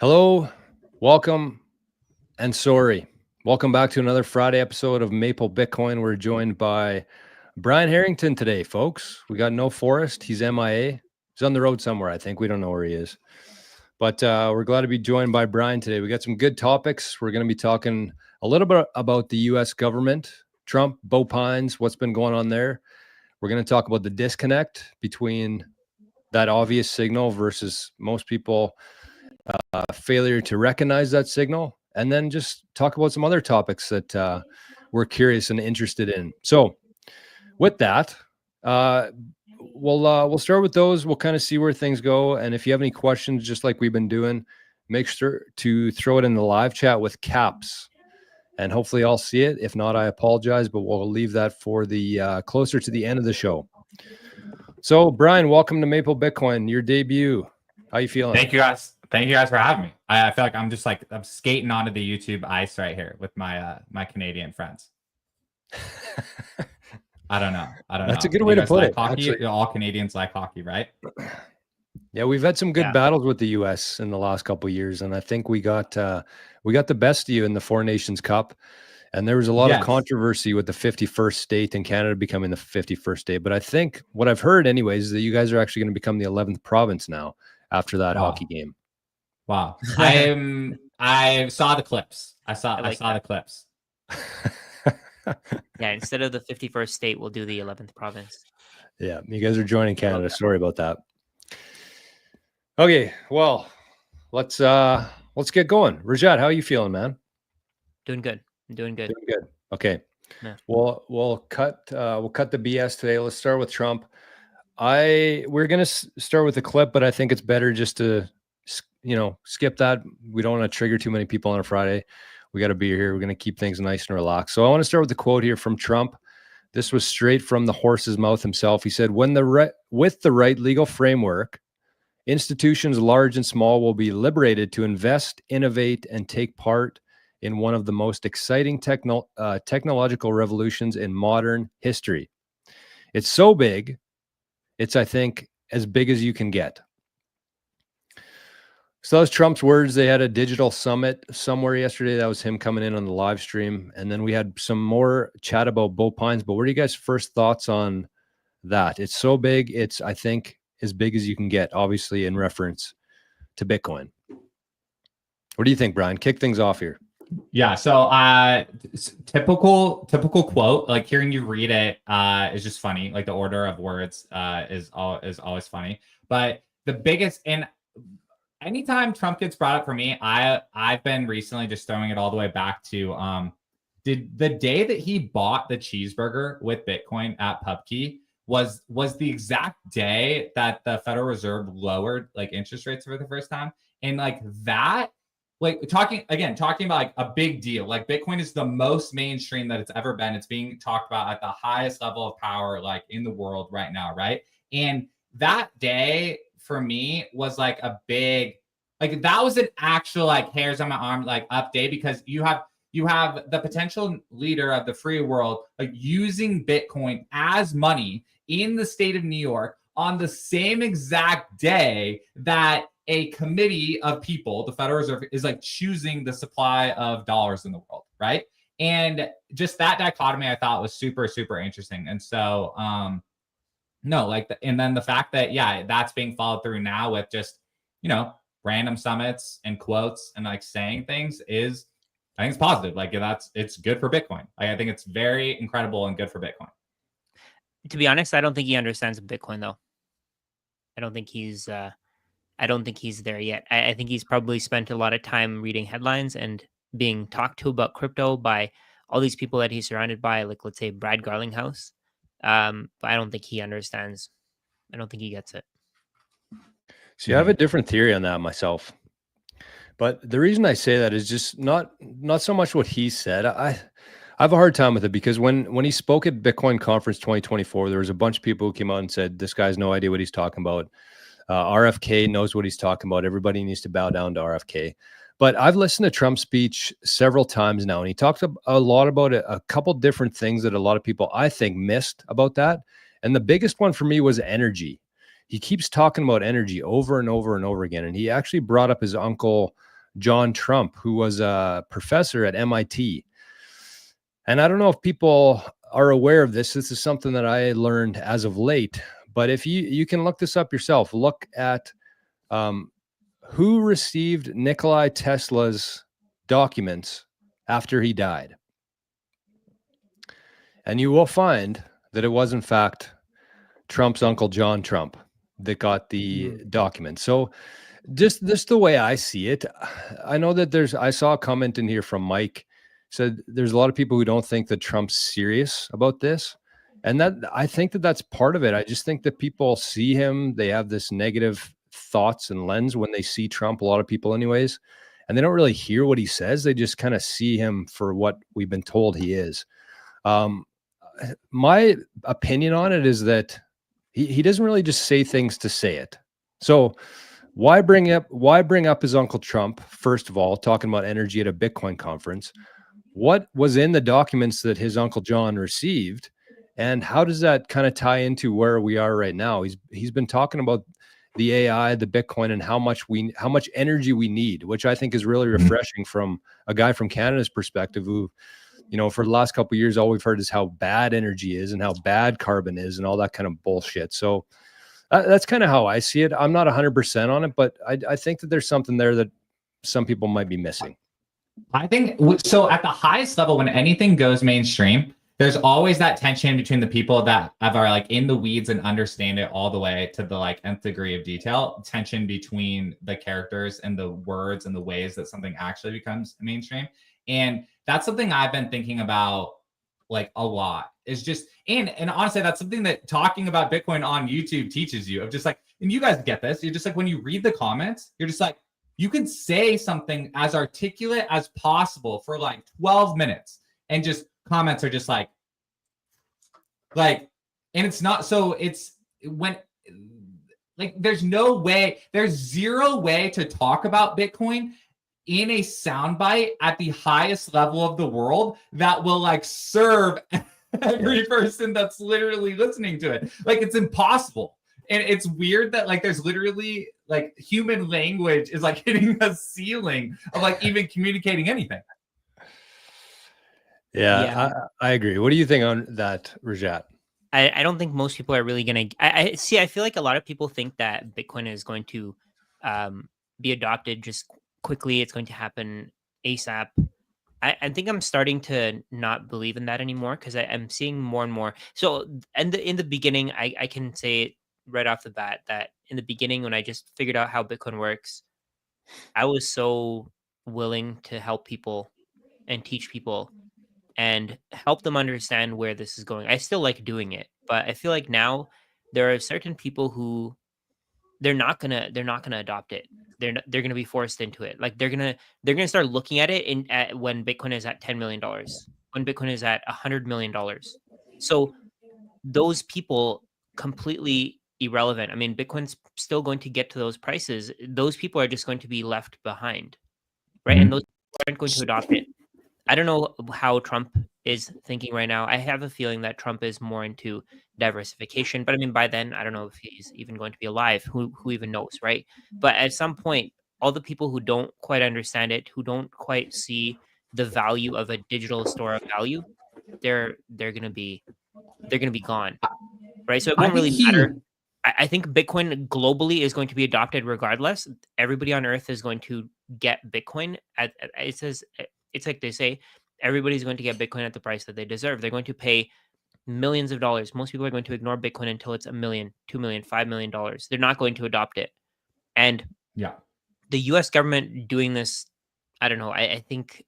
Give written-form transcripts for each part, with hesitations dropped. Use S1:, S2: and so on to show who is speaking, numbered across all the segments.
S1: Hello, welcome, and sorry. Welcome back to another Friday episode of Maple Bitcoin. We're joined by Brian Harrington today, folks. We got no Forrest. He's MIA. He's on the road somewhere, I think. We don't know where he is. But we're glad to be joined by Brian today. We got some good topics. We're going to be talking a little bit about the U.S. government, Trump, Bo Pines, what's been going on there. We're going to talk about the disconnect between that obvious signal versus most people failure to recognize that signal, and then just talk about some other topics that we're curious and interested in. So with that, we'll start with those. We'll kind of see where things go. And if you have any questions, just like we've been doing, make sure to throw it in the live chat with caps. And hopefully I'll see it. If not, I apologize, but we'll leave that for the closer to the end of the show. So Brian, welcome to Maple Bitcoin, your debut. How you feeling?
S2: Thank you guys. Thank you guys for having me. I feel like I'm just like I'm skating onto the YouTube ice right here with my my Canadian friends. I don't know.
S1: That's a good way to put it.
S2: Hockey? All Canadians like hockey, right?
S1: Yeah, we've had some good battles with the U.S. in the last couple of years, and I think we got the best of you in the Four Nations Cup. And there was a lot of controversy with the 51st state and Canada becoming the 51st state. But I think what I've heard, anyways, is that you guys are actually going to become the 11th province now after that hockey game.
S2: Wow. I saw the clips. I saw the clips.
S3: Yeah, instead of the 51st state, we'll do the 11th province.
S1: Yeah, you guys are joining Canada. Sorry about that. Okay, well, let's get going. Rajat, how are you feeling, man?
S3: Doing good. I'm doing good.
S1: Doing good. Okay.
S3: Yeah.
S1: We'll cut the BS today. Let's start with Trump. We're gonna start with a clip, but I think it's better just to skip that. We don't want to trigger too many people on a Friday. We got to be here. We're going to keep things nice and relaxed. So I want to start with the quote here from Trump. This was straight from the horse's mouth himself. He said, with the right legal framework, institutions large and small will be liberated to invest, innovate, and take part in one of the most exciting technological revolutions in modern history. It's so big, it's, I think, as big as you can get. So that was Trump's words. They had a digital summit somewhere yesterday. That was him coming in on the live stream. And then we had some more chat about Bo Pines. But what are you guys' first thoughts on that? It's so big. It's, I think, as big as you can get, obviously in reference to Bitcoin. What do you think, Brian? Kick things off here.
S2: Yeah. So typical quote, like hearing you read it is just funny. Like the order of words is always funny. But the biggest, and anytime Trump gets brought up for me, I've been recently just throwing it all the way back to did the day that he bought the cheeseburger with Bitcoin at PubKey was the exact day that the Federal Reserve lowered like interest rates for the first time. And like that, like talking about like a big deal. Like Bitcoin is the most mainstream that it's ever been. It's being talked about at the highest level of power like in the world right now, right? And that day for me was like a big, like that was an actual like hairs on my arm like up day, because you have the potential leader of the free world like using Bitcoin as money in the state of New York on the same exact day that a committee of people, the Federal Reserve, is like choosing the supply of dollars in the world, right? And just that dichotomy I thought was super, super interesting. And so no, like, and then the fact that, yeah, that's being followed through now with just, random summits and quotes and like saying things is, I think it's positive. Like it's good for Bitcoin. Like, I think it's very incredible and good for Bitcoin.
S3: To be honest, I don't think he understands Bitcoin though. I don't think he's there yet. I think he's probably spent a lot of time reading headlines and being talked to about crypto by all these people that he's surrounded by, like let's say Brad Garlinghouse. But I don't think he understands. I don't think he gets it.
S1: See, I have a different theory on that myself. But the reason I say that is just not so much what he said. I have a hard time with it because when he spoke at Bitcoin Conference 2024, there was a bunch of people who came out and said, this guy has no idea what he's talking about. RFK knows what he's talking about. Everybody needs to bow down to RFK. But I've listened to Trump's speech several times now, and he talked a lot about a couple different things that a lot of people, I think, missed about that. And the biggest one for me was energy. he keeps talking about energy over and over and over again. And he actually brought up his uncle, John Trump, who was a professor at MIT. And I don't know if people are aware of this. This is something that I learned as of late. But if you can look this up yourself, look at who received Nikola Tesla's documents after he died. And you will find that it was, in fact, Trump's uncle, John Trump, that got the documents. So just this the way I see it. I know that I saw a comment in here from Mike, said there's a lot of people who don't think that Trump's serious about this. And that I think that that's part of it. I just think that people see him, they have this negative thoughts and lens when they see Trump, a lot of people anyways, and they don't really hear what he says. They just kind of see him for what we've been told he is. My opinion on it is that he doesn't really just say things to say it. So why bring up his uncle Trump, first of all, talking about energy at a Bitcoin conference? What was in the documents that his uncle John received, and how does that kind of tie into where we are right now? He's been talking about the AI, the Bitcoin, and how much energy we need, which I think is really refreshing from a guy from Canada's perspective who, for the last couple of years, all we've heard is how bad energy is and how bad carbon is and all that kind of bullshit. So that's kind of how I see it. I'm not 100% on it, but I think that there's something there that some people might be missing.
S2: I think so. At the highest level, when anything goes mainstream, there's always that tension between the people that are like in the weeds and understand it all the way to the like nth degree of detail. Tension between the characters and the words and the ways that something actually becomes mainstream. And that's something I've been thinking about like a lot. Is just and honestly, that's something that talking about Bitcoin on YouTube teaches you of just like, and you guys get this. You're just like when you read the comments, you're just like, you can say something as articulate as possible for like 12 minutes and just comments are just like, and it's not, so it's when like, there's zero way to talk about Bitcoin in a soundbite at the highest level of the world that will like serve every person that's literally listening to it. Like it's impossible. And it's weird that like there's literally like human language is like hitting a ceiling of like even communicating anything.
S1: Yeah. I agree. What do you think on that, Rajat?
S3: I don't think most people are really going to. I see. I feel like a lot of people think that Bitcoin is going to be adopted just quickly. It's going to happen ASAP. I think I'm starting to not believe in that anymore because I'm seeing more and more. So, and in the beginning, I can say right off the bat that in the beginning, when I just figured out how Bitcoin works, I was so willing to help people and teach people and help them understand where this is going. I still like doing it, but I feel like now there are certain people who they're not gonna adopt it. They're gonna be forced into it. Like they're gonna start looking at it when Bitcoin is at $10 million, when Bitcoin is at $100 million. So those people completely irrelevant. I mean, Bitcoin's still going to get to those prices. Those people are just going to be left behind, right? And those people aren't going to adopt it. I don't know how Trump is thinking right now. I have a feeling that Trump is more into diversification, but I mean, by then, I don't know if he's even going to be alive. Who even knows, right? But at some point, all the people who don't quite understand it, who don't quite see the value of a digital store of value, they're gonna be gone, right? So it won't really matter. I think Bitcoin globally is going to be adopted regardless. Everybody on Earth is going to get Bitcoin. It's like they say, everybody's going to get Bitcoin at the price that they deserve. They're going to pay millions of dollars. Most people are going to ignore Bitcoin until it's $1 million, $2 million, $5 million. They're not going to adopt it. And the U.S. government doing this, I don't know. I think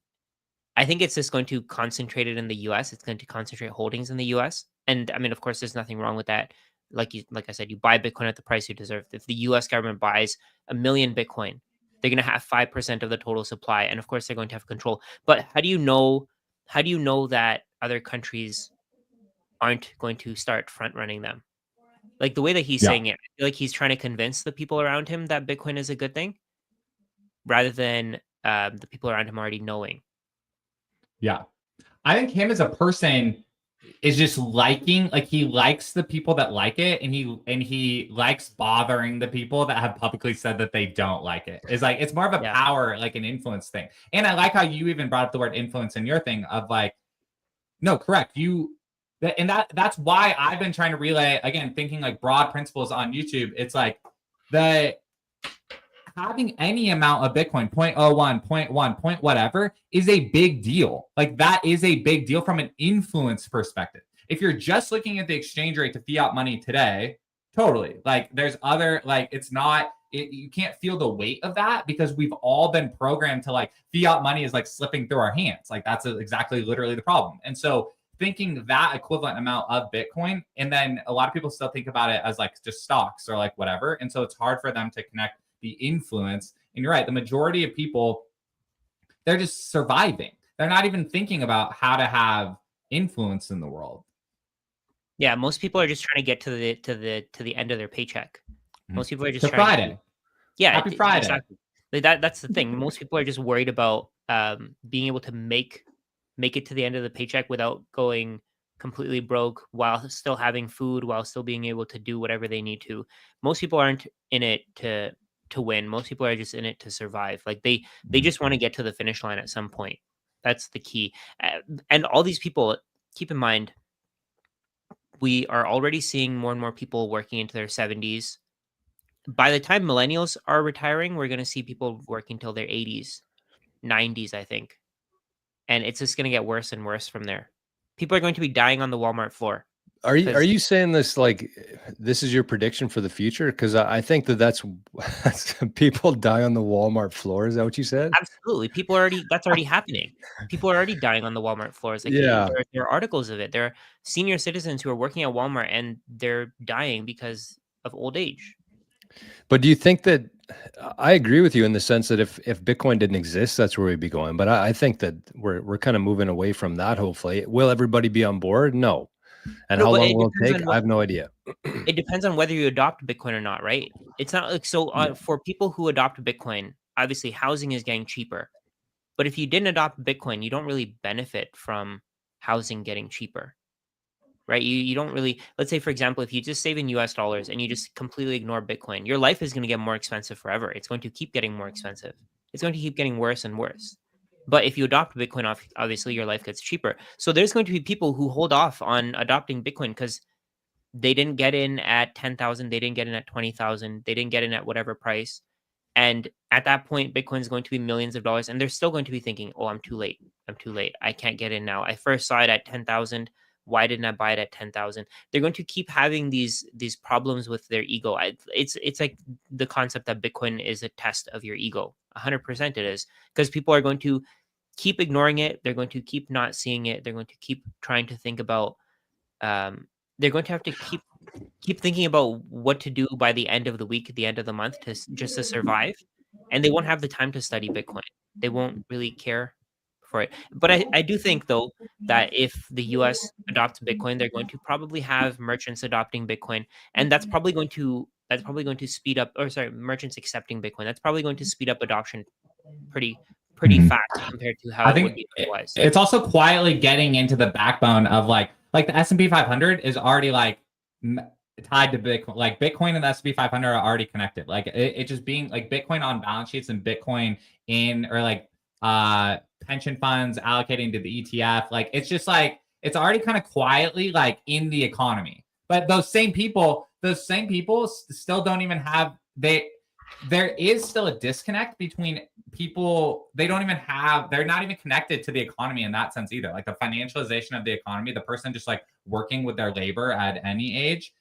S3: it's just going to concentrate it in the U.S. It's going to concentrate holdings in the U.S. And I mean, of course, there's nothing wrong with that. Like I said, you buy Bitcoin at the price you deserve. If the U.S. government buys 1 million Bitcoin, they're going to have 5% of the total supply, and of course, they're going to have control. But how do you know that other countries aren't going to start front running them? Like the way that he's saying it, I feel like he's trying to convince the people around him that Bitcoin is a good thing, rather than the people around him already knowing.
S2: Yeah, I think him as a person is just liking, like he likes the people that like it, and he likes bothering the people that have publicly said that they don't like it. It's like it's more of a power, like an influence thing. And I like how you even brought up the word influence in your thing of like, no, correct. That's why I've been trying to relay, again, thinking like broad principles on YouTube. It's like having any amount of Bitcoin, 0.01, 0.1, point whatever, is a big deal. Like that is a big deal from an influence perspective. If you're just looking at the exchange rate to fiat money today, totally. Like there's other, like it's not, you can't feel the weight of that because we've all been programmed to like fiat money is like slipping through our hands. Like that's exactly literally the problem. And so thinking that equivalent amount of Bitcoin, and then a lot of people still think about it as like just stocks or like whatever. And so it's hard for them to connect the influence. And you're right, the majority of people, they're just surviving. They're not even thinking about how to have influence in the world.
S3: Yeah, most people are just trying to get to the end of their paycheck. Most people are just
S2: to
S3: trying
S2: Friday.
S3: Yeah,
S2: Happy Friday.
S3: Exactly. That's the thing. Most people are just worried about being able to make it to the end of the paycheck without going completely broke, while still having food, while still being able to do whatever they need to. Most people aren't in it to win. Most people are just in it to survive. Like they just want to get to the finish line at some point. That's the key. And all these people, keep in mind, we are already seeing more and more people working into their 70s. By the time millennials are retiring, we're going to see people working till their 80s, 90s, I think. And it's just going to get worse and worse from there. People are going to be dying on the Walmart floor.
S1: Are you saying this like this is your prediction for the future? Because I think that's people die on the Walmart floor. Is that what you said?
S3: Absolutely. That's already happening. People are already dying on the Walmart floors. Like
S1: Yeah.
S3: there are articles of it. There are senior citizens who are working at Walmart and they're dying because of old age.
S1: But do you think that I agree with you in the sense that if Bitcoin didn't exist, that's where we'd be going. But I think that we're kind of moving away from that. Hopefully, will everybody be on board? No. And
S3: No,
S1: how
S3: but
S1: long
S3: it
S1: will it
S3: depends
S1: take?
S3: on
S1: I have no idea.
S3: It depends on whether you adopt Bitcoin or not, right? It's not like so for people who adopt Bitcoin, obviously housing is getting cheaper. But if you didn't adopt Bitcoin, you don't really benefit from housing getting cheaper, right? You don't really, let's say, for example, if you just save in US dollars and you just completely ignore Bitcoin, your life is going to get more expensive forever. It's going to keep getting more expensive. It's going to keep getting worse and worse. But if you adopt Bitcoin, obviously your life gets cheaper. So there's going to be people who hold off on adopting Bitcoin because they didn't get in at 10,000, they didn't get in at 20,000, they didn't get in at whatever price. And at that point, Bitcoin is going to be millions of dollars, and they're still going to be thinking, "Oh, I'm too late. I'm too late. I can't get in now. I first saw it at 10,000. Why didn't I buy it at 10,000?" They're going to keep having these problems with their ego. It's like the concept that Bitcoin is a test of your ego. 100% it is, because people are going to keep ignoring it. They're going to keep not seeing it. They're going to keep trying to think about. They're going to have to keep thinking about what to do by the end of the week, at the end of the month, just to survive, and they won't have the time to study Bitcoin. They won't really care for it. But I do think though that if the US adopts Bitcoin, they're going to probably have merchants adopting Bitcoin, and that's probably going to speed up, or sorry, merchants accepting Bitcoin. That's probably going to speed up adoption pretty fast compared to how it would be otherwise.
S2: It's also quietly getting into the backbone of like the S&P 500 is already like tied to Bitcoin. Like Bitcoin and the S&P 500 are already connected. Like it just being like Bitcoin on balance sheets and Bitcoin in, or like pension funds allocating to the ETF. Like it's just like it's already kind of quietly like in the economy. But those same people still don't even have there is still a disconnect between people. They're not even connected to the economy in that sense either. Like the financialization of the economy, the person just like working with their labor at any age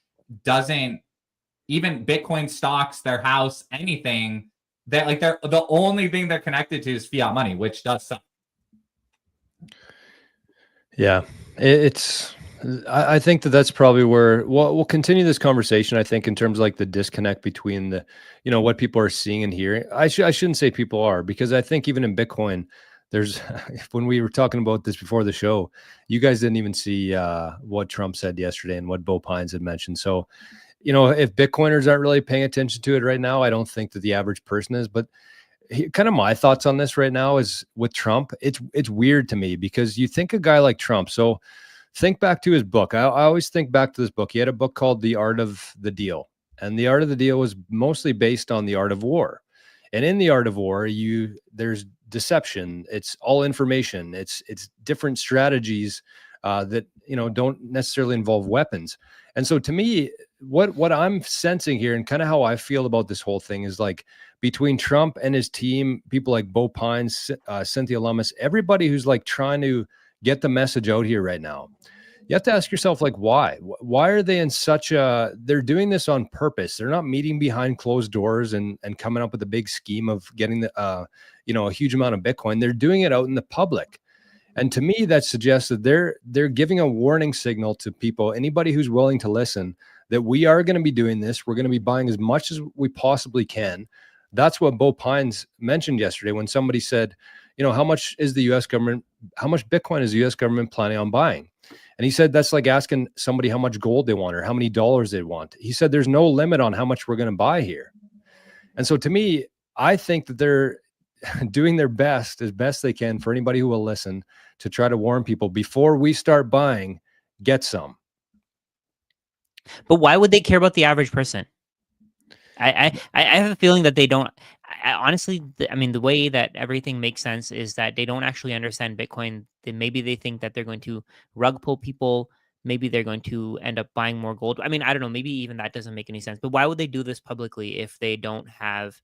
S2: doesn't even Bitcoin, stocks, their house, anything that like they're the only thing they're connected to is fiat money, which does suck.
S1: Yeah, I think that's probably where we'll continue this conversation. I think in terms of like the disconnect between the, what people are seeing and hearing. I shouldn't say people are, because I think even in Bitcoin, there's when we were talking about this before the show, you guys didn't even see what Trump said yesterday and what Bo Pines had mentioned. So, if Bitcoiners aren't really paying attention to it right now, I don't think that the average person is. But kind of my thoughts on this right now is with Trump, it's weird to me because you think a guy like Trump. So think back to his book. I always think back to this book. He had a book called The Art of the Deal. And The Art of the Deal was mostly based on the art of war. And in the art of war, there's deception. It's all information. It's different strategies that don't necessarily involve weapons. And so to me, what I'm sensing here and kind of how I feel about this whole thing is like between Trump and his team, people like Bo Pines, Cynthia Lummis, everybody who's like trying to get the message out here right now. You have to ask yourself, like, why? Why are they in such a? They're doing this on purpose. They're not meeting behind closed doors and coming up with a big scheme of getting the a huge amount of Bitcoin. They're doing it out in the public. And to me, that suggests that they're giving a warning signal to people, anybody who's willing to listen, that we are going to be doing this. We're going to be buying as much as we possibly can. That's what Bo Pines mentioned yesterday when somebody said, how much is the U.S. government, how much Bitcoin is the U.S. government planning on buying? And he said, that's like asking somebody how much gold they want or how many dollars they want. He said, there's no limit on how much we're going to buy here. And so to me, I think that they're doing their best, as best they can, for anybody who will listen, to try to warn people before we start buying, get some.
S3: But why would they care about the average person? I have a feeling that they don't. Honestly, I mean, the way that everything makes sense is that they don't actually understand Bitcoin. Maybe they think that they're going to rug pull people. Maybe they're going to end up buying more gold. I mean, I don't know. Maybe even that doesn't make any sense. But why would they do this publicly if they don't have,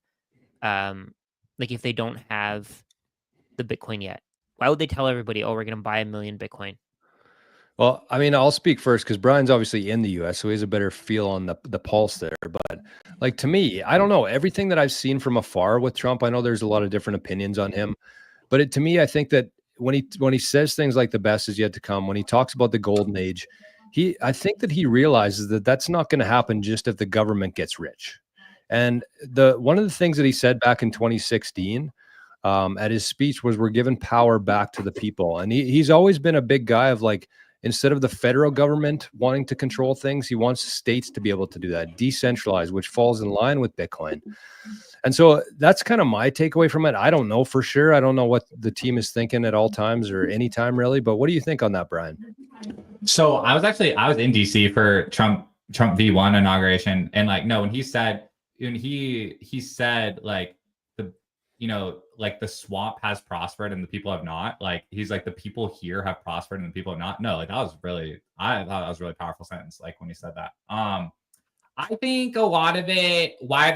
S3: if they don't have the Bitcoin yet? Why would they tell everybody, oh, we're going to buy 1 million Bitcoin?
S1: Well, I mean, I'll speak first because Brian's obviously in the US, so he has a better feel on the pulse there. But like, to me, I don't know, everything that I've seen from afar with Trump, I know there's a lot of different opinions on him, but to me, I think that when he says things like the best is yet to come, when he talks about the golden age, I think that he realizes that that's not going to happen just if the government gets rich. And one of the things that he said back in 2016 at his speech was, we're giving power back to the people. And he's always been a big guy of like, instead of the federal government wanting to control things, he wants states to be able to do that, decentralized, which falls in line with Bitcoin. And so that's kind of my takeaway from it. I don't know for sure. I don't know what the team is thinking at all times or any time really, but what do you think on that, Brian?
S2: So I was in DC for Trump V1 inauguration. And like, no, when he said like, the swamp has prospered and the people have not. Like, he's like, the people here have prospered and the people have not. No, like, I thought that was a really powerful sentence. Like, when he said that, I think a lot of it, why are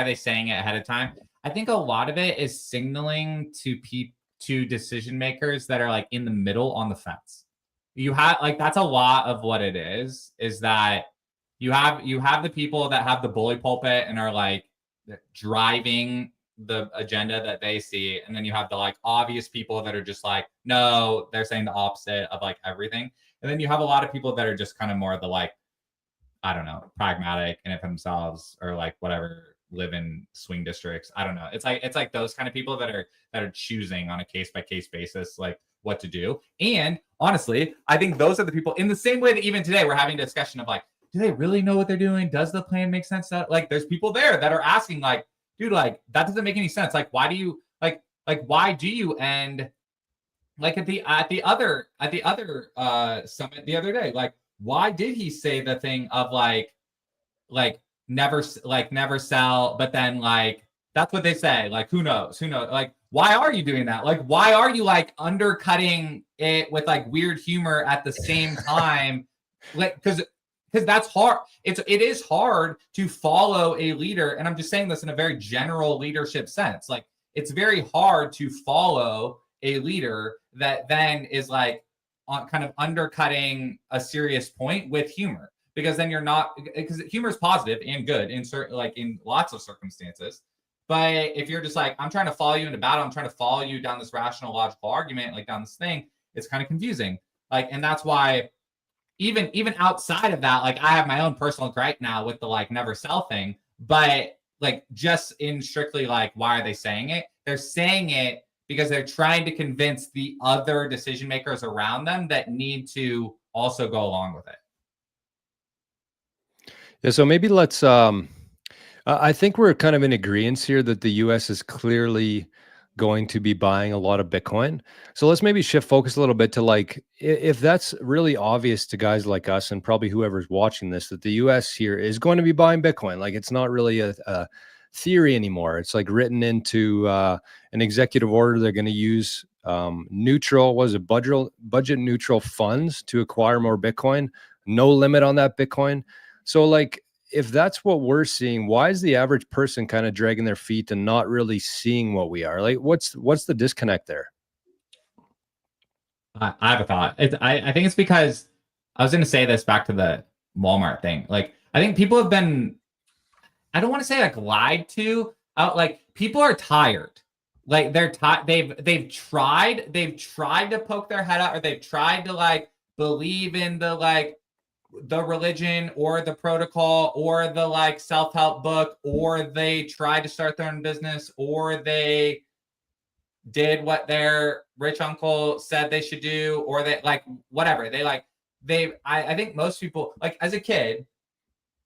S2: they saying it ahead of time? I think a lot of it is signaling to decision makers that are like in the middle on the fence. You have like, that's a lot of what it is that you have the people that have the bully pulpit and are like driving the agenda that they see, and then you have the like obvious people that are just like, no, they're saying the opposite of like everything, and then you have a lot of people that are just kind of more the like, I don't know, pragmatic and it themselves, or like whatever, live in swing districts. I don't know. It's like those kind of people that are choosing on a case by case basis like what to do. And honestly, I think those are the people, in the same way that even today we're having a discussion of like, do they really know what they're doing? Does the plan make sense? Like, there's people there that are asking like, dude, like, that doesn't make any sense. Like, why do you why do you end like at the other summit the other day? Like, why did he say the thing of like never sell, but then like, that's what they say. Like, who knows? Like, why are you doing that? Like, why are you like undercutting it with like weird humor at the same time? Like, because that's hard. It is hard to follow a leader. And I'm just saying this in a very general leadership sense. Like, it's very hard to follow a leader that then is like kind of undercutting a serious point with humor, because then you're not, because humor is positive and good in certain, like in lots of circumstances. But if you're just like, I'm trying to follow you into battle, I'm trying to follow you down this rational, logical argument, like down this thing, it's kind of confusing. Like, and that's why even outside of that, like I have my own personal gripe now with the like never sell thing, but like just in strictly like, why are they saying it? They're saying it because they're trying to convince the other decision makers around them that need to also go along with it.
S1: Yeah, so maybe let's I think we're kind of in agreement here that the US is clearly going to be buying a lot of Bitcoin. So let's maybe shift focus a little bit to like, if that's really obvious to guys like us and probably whoever's watching this, that the US here is going to be buying Bitcoin. Like it's not really a theory anymore. It's like written into an executive order. They're going to use budget neutral funds to acquire more Bitcoin. No limit on that Bitcoin. So like, if that's what we're seeing, why is the average person kind of dragging their feet and not really seeing what we are? Like, what's the disconnect there?
S2: I have a thought. I think it's because I was going to say this back to the Walmart thing. Like, I think people have been, I don't want to say like lied to. Like, people are tired. Like they're they've tried to poke their head out, or they've tried to like believe in the religion or the protocol or the like self-help book, or they tried to start their own business, or they did what their rich uncle said they should do, or they like whatever. I think most people, like as a kid,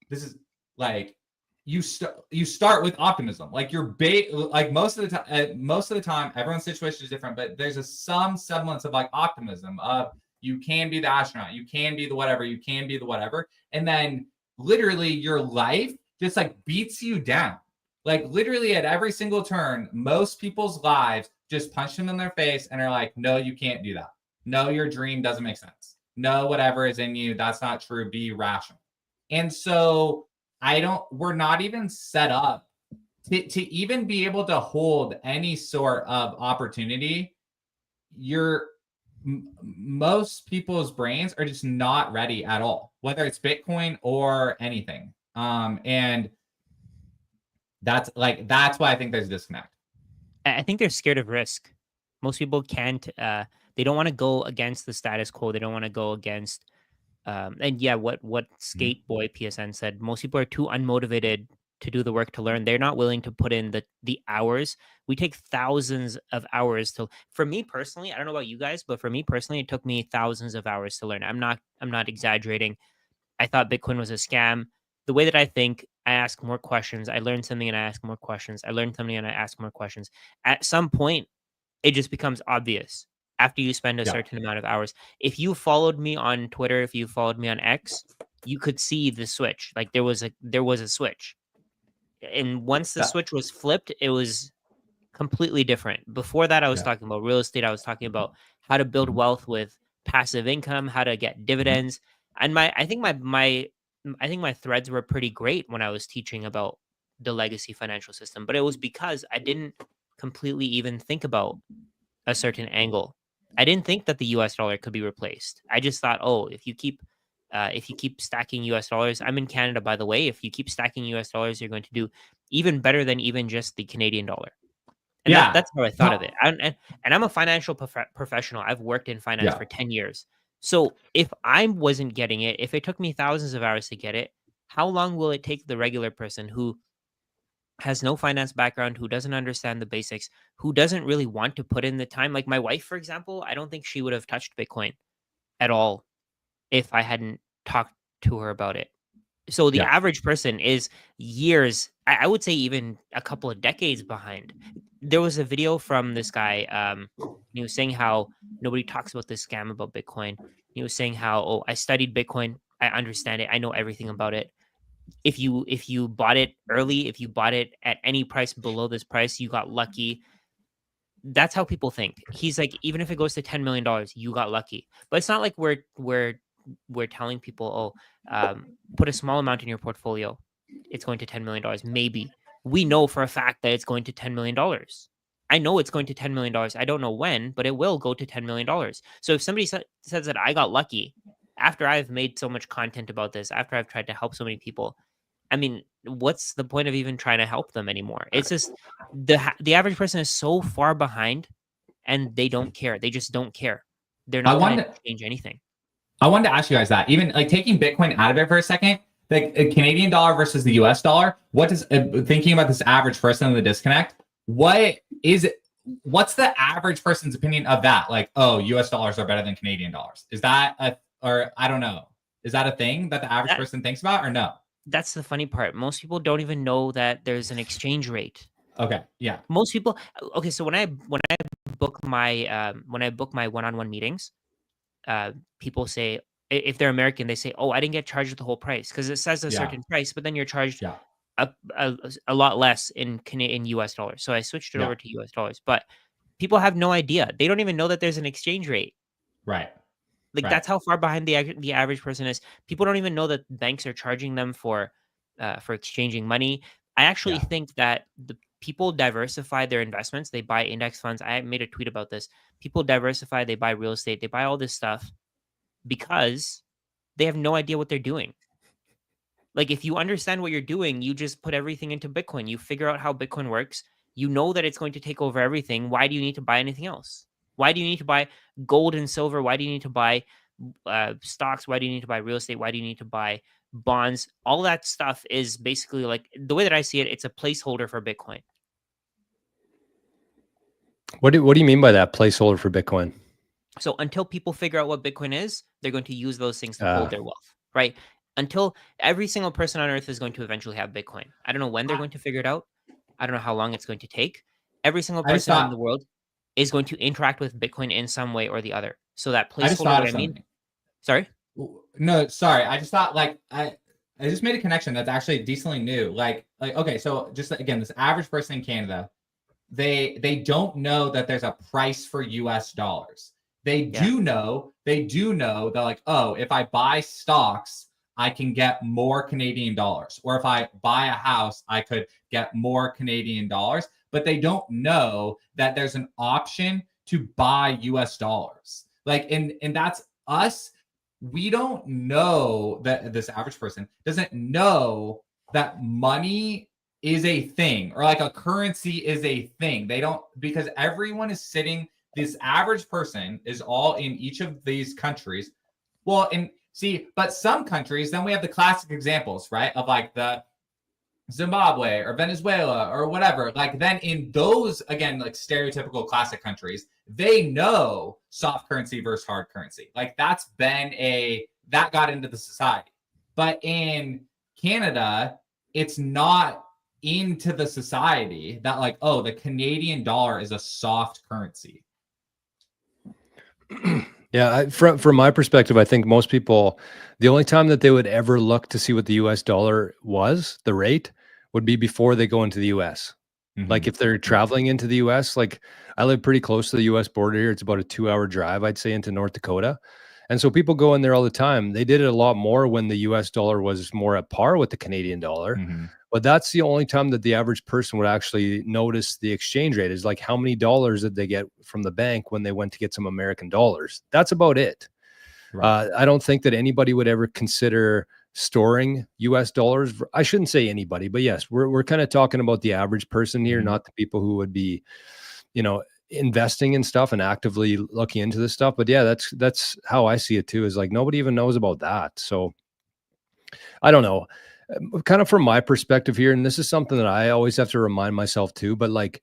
S2: this is like you start with optimism. Like you're like most of the time, everyone's situation is different, but there's some semblance of like optimism of you can be the astronaut, you can be the whatever, you can be the whatever. And then literally your life just like beats you down. Like literally at every single turn, most people's lives just punch them in their face and are like, no, you can't do that. No, your dream doesn't make sense. No, whatever is in you, that's not true. Be rational. And so we're not even set up to even be able to hold any sort of opportunity. Most people's brains are just not ready at all, whether it's Bitcoin or anything. And that's why I think there's a disconnect.
S3: I think they're scared of risk. Most people can't, they don't want to go against the status quo. They don't want to go against, and yeah, what Skate Boy PSN said, most people are too unmotivated to do the work to learn. They're not willing to put in the hours. We take thousands of hours for me personally, I don't know about you guys, but for me personally, it took me thousands of hours to learn. I'm not exaggerating. I thought Bitcoin was a scam. The way that I think, I ask more questions. I learn something and I ask more questions. I learn something and I ask more questions. At some point, it just becomes obvious after you spend a certain amount of hours. If you followed me on Twitter, if you followed me on X, you could see the switch. Like there was a switch. And once the switch was flipped, it was completely different. Before that, I was talking about real estate. I was talking about how to build wealth with passive income, how to get dividends. And I think my threads were pretty great when I was teaching about the legacy financial system, but it was because I didn't completely even think about a certain angle. I didn't think that the US dollar could be replaced. I just thought, oh, if you keep stacking US dollars, I'm in Canada, by the way, if you keep stacking US dollars, you're going to do even better than even just the Canadian dollar. And that's how I thought of it. And I'm a financial professional. I've worked in finance for 10 years. So if I wasn't getting it, if it took me thousands of hours to get it, how long will it take the regular person who has no finance background, who doesn't understand the basics, who doesn't really want to put in the time? Like my wife, for example, I don't think she would have touched Bitcoin at all if I hadn't talked to her about it. So the average person is years, I would say even a couple of decades behind. There was a video from this guy. He was saying how nobody talks about this scam about Bitcoin. He was saying how, oh, I studied Bitcoin. I understand it. I know everything about it. If you bought it early, if you bought it at any price below this price, you got lucky. That's how people think. He's like, even if it goes to $10 million, you got lucky. But it's not like we're telling people, oh, put a small amount in your portfolio. It's going to $10 million. Maybe. We know for a fact that it's going to $10 million. I know it's going to $10 million. I don't know when, but it will go to $10 million. So if somebody says that I got lucky, after I've made so much content about this, after I've tried to help so many people, I mean, what's the point of even trying to help them anymore? It's just the average person is so far behind and they don't care. They just don't care. They're not going to change anything.
S2: I wanted to ask you guys that, even like taking Bitcoin out of it for a second, the Canadian dollar versus the US dollar, what does, thinking about this average person in the disconnect, what's the average person's opinion of that? Like, oh, US dollars are better than Canadian dollars. Is that or I don't know. Is that a thing that the average person thinks about or no?
S3: That's the funny part. Most people don't even know that there's an exchange rate.
S2: Okay. Yeah.
S3: Most people, okay. So when I book my one-on-one meetings, people say, if they're American, they say, "Oh, I didn't get charged the whole price," because it says a
S2: Yeah.
S3: certain price, but then you're charged
S2: Yeah.
S3: a lot less in Canadian US dollars. So I switched it
S2: Yeah.
S3: over to US dollars. But people have no idea. They don't even know that there's an exchange rate.
S2: Right.
S3: Like
S2: Right.
S3: that's how far behind the average person is. People don't even know that banks are charging them for exchanging money. I actually
S2: Yeah.
S3: think that the people diversify their investments. They buy index funds. I made a tweet about this. People diversify. They buy real estate. They buy all this stuff because they have no idea what they're doing. Like if you understand what you're doing, you just put everything into Bitcoin. You figure out how Bitcoin works. You know that it's going to take over everything. Why do you need to buy anything else? Why do you need to buy gold and silver? Why do you need to buy stocks? Why do you need to buy real estate? Why do you need to buy bonds? All that stuff is basically, like, the way that I see it, it's a placeholder for Bitcoin.
S1: What do you mean by that, placeholder for Bitcoin?
S3: So until people figure out what Bitcoin is, they're going to use those things to hold their wealth, right? Until every single person on earth is going to eventually have Bitcoin. I don't know when they're going to figure it out. I don't know how long it's going to take. Every single
S2: I just
S3: person in the
S2: thought
S3: world is going to interact with Bitcoin in some way or the other. So that
S2: I just
S3: placeholder,
S2: thought
S3: what
S2: of
S3: I mean,
S2: something.
S3: sorry?
S2: No, sorry. I just thought like I just made a connection that's actually decently new. Like okay, so just again, this average person in Canada, they don't know that there's a price for US dollars. They
S3: Yeah.
S2: do know that, like, oh, if I buy stocks, I can get more Canadian dollars. Or if I buy a house, I could get more Canadian dollars. But they don't know that there's an option to buy US dollars. Like, and that's us. We don't know that this average person doesn't know that money is a thing, or like a currency is a thing. They don't, because everyone is sitting, this average person is all in each of these countries. Well, and see, but some countries, then we have the classic examples, right? Of like the Zimbabwe or Venezuela or whatever. Like then in those, again, like stereotypical classic countries, they know soft currency versus hard currency. Like that's been that got into the society. But in Canada, it's not into the society that, like, oh, the Canadian dollar is a soft currency.
S1: Yeah, from my perspective, I think most people, the only time that they would ever look to see what the US dollar was, the rate, would be before they go into the US. Like if they're traveling into the US, like I live pretty close to the US border here. It's about a 2-hour drive, I'd say, into North Dakota. And so people go in there all the time. They did it a lot more when the US dollar was more at par with the Canadian dollar. But that's the only time that the average person would actually notice the exchange rate, is like how many dollars did they get from the bank when they went to get some American dollars. That's about it.
S2: Right.
S1: I don't think that anybody would ever consider storing US dollars. I shouldn't say anybody, but yes, we're kind of talking about the average person here, not the people who would be, investing in stuff and actively looking into this stuff. But yeah, that's how I see it too, is like nobody even knows about that. So I don't know. Kind of from my perspective here, and this is something that I always have to remind myself too, but like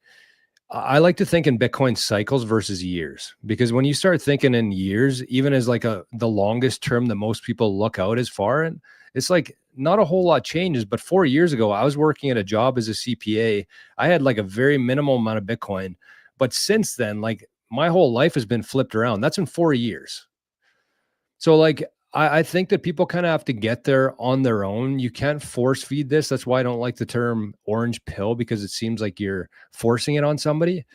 S1: I like to think in Bitcoin cycles versus years, because when you start thinking in years, even as like the longest term that most people look out as far, and it's like not a whole lot changes. But 4 years ago, I was working at a job as a CPA. I had like a very minimal amount of Bitcoin, but since then, like my whole life has been flipped around. That's in 4 years. So like I think that people kind of have to get there on their own. You can't force feed this. That's why I don't like the term orange pill, because it seems like you're forcing it on somebody.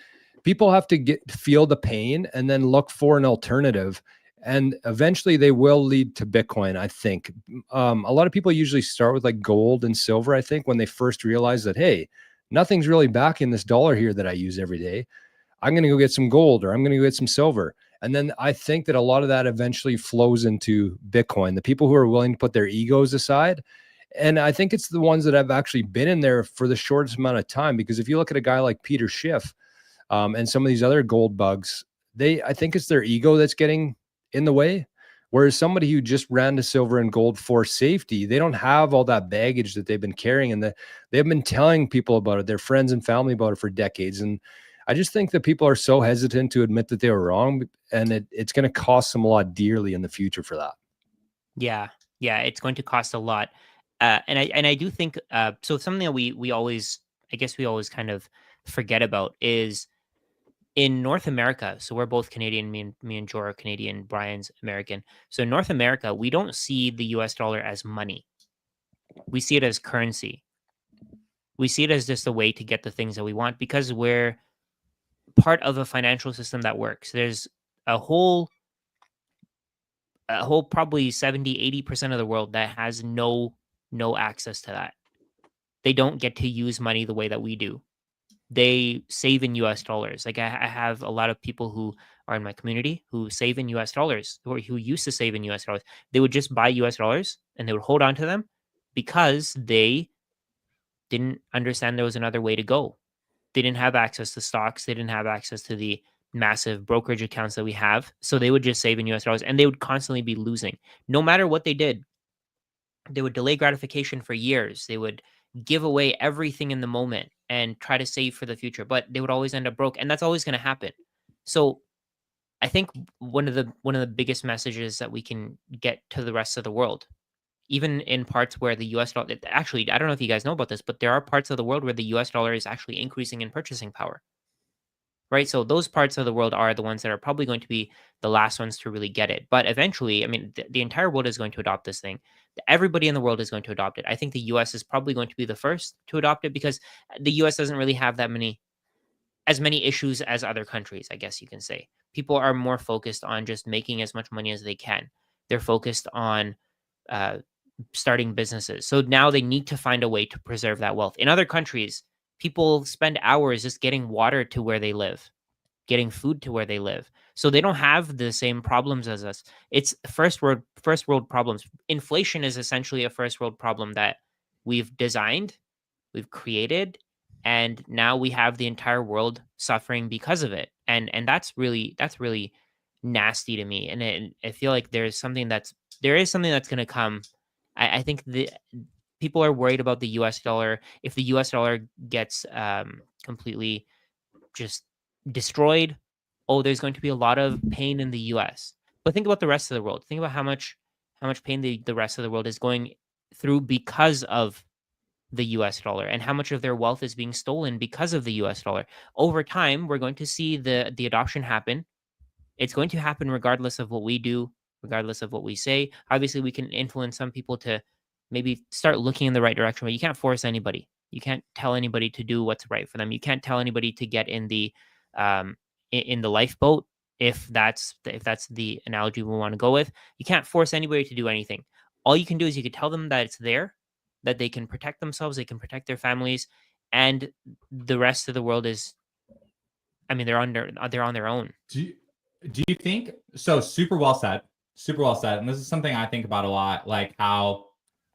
S1: People have to feel the pain and then look for an alternative. And eventually they will lead to Bitcoin, I think. A lot of people usually start with like gold and silver, I think, when they first realize that, hey, nothing's really backing this dollar here that I use every day. I'm going to go get some gold, or I'm going to go get some silver. And then I think that a lot of that eventually flows into Bitcoin, the people who are willing to put their egos aside. And I think it's the ones that have actually been in there for the shortest amount of time, because if you look at a guy like Peter Schiff and some of these other gold bugs, I think it's their ego that's getting in the way. Whereas somebody who just ran to silver and gold for safety, they don't have all that baggage that they've been carrying, and they've been telling people about it, their friends and family about it for decades. And I just think that people are so hesitant to admit that they were wrong, and it's going to cost them a lot dearly in the future for that.
S3: Yeah, it's going to cost a lot, and I do think so. Something that we always, I guess we always kind of forget about is in North America. So we're both Canadian. Me and Joe are Canadian. Brian's American. So in North America, we don't see the US dollar as money. We see it as currency. We see it as just a way to get the things that we want because we're part of a financial system that works. There's a whole probably 70-80% of the world that has no access to that. They don't get to use money the way that we do. They save in US dollars. Like I have a lot of people who are in my community who save in US dollars or who used to save in US dollars. They would just buy US dollars and they would hold on to them because they didn't understand there was another way to go. They didn't have access to stocks. They didn't have access to the massive brokerage accounts that we have. So they would just save in US dollars and they would constantly be losing. No matter what they did, they would delay gratification for years. They would give away everything in the moment and try to save for the future, but they would always end up broke. And that's always going to happen. So I think one of the biggest messages that we can get to the rest of the world, even in parts where the US dollar, actually, I don't know if you guys know about this, but there are parts of the world where the US dollar is actually increasing in purchasing power, right? So those parts of the world are the ones that are probably going to be the last ones to really get it. But eventually, I mean, the entire world is going to adopt this thing. Everybody in the world is going to adopt it. I think the US is probably going to be the first to adopt it because the US doesn't really have as many issues as other countries, I guess you can say. People are more focused on just making as much money as they can. They're focused on starting businesses. So now they need to find a way to preserve that wealth. In other countries, people spend hours just getting water to where they live, getting food to where they live. So they don't have the same problems as us. It's first world problems. Inflation is essentially a first world problem that we've designed, we've created, and now we have the entire world suffering because of it. And that's really nasty to me. And I feel like there is something that's going to come. I think the people are worried about the US dollar. If the US dollar gets completely just destroyed, oh, there's going to be a lot of pain in the US. But think about the rest of the world. Think about how much pain the rest of the world is going through because of the US dollar and how much of their wealth is being stolen because of the US dollar. Over time, we're going to see the adoption happen. It's going to happen regardless of what we do, regardless of what we say. Obviously, we can influence some people to maybe start looking in the right direction, but you can't force anybody. You can't tell anybody to do what's right for them. You can't tell anybody to get in the lifeboat if that's the analogy we want to go with. You can't force anybody to do anything. All you can do is you can tell them that it's there, that they can protect themselves, they can protect their families, and the rest of the world is, I mean, they're on their own.
S2: Do you think so? Super well said. And this is something I think about a lot, like how,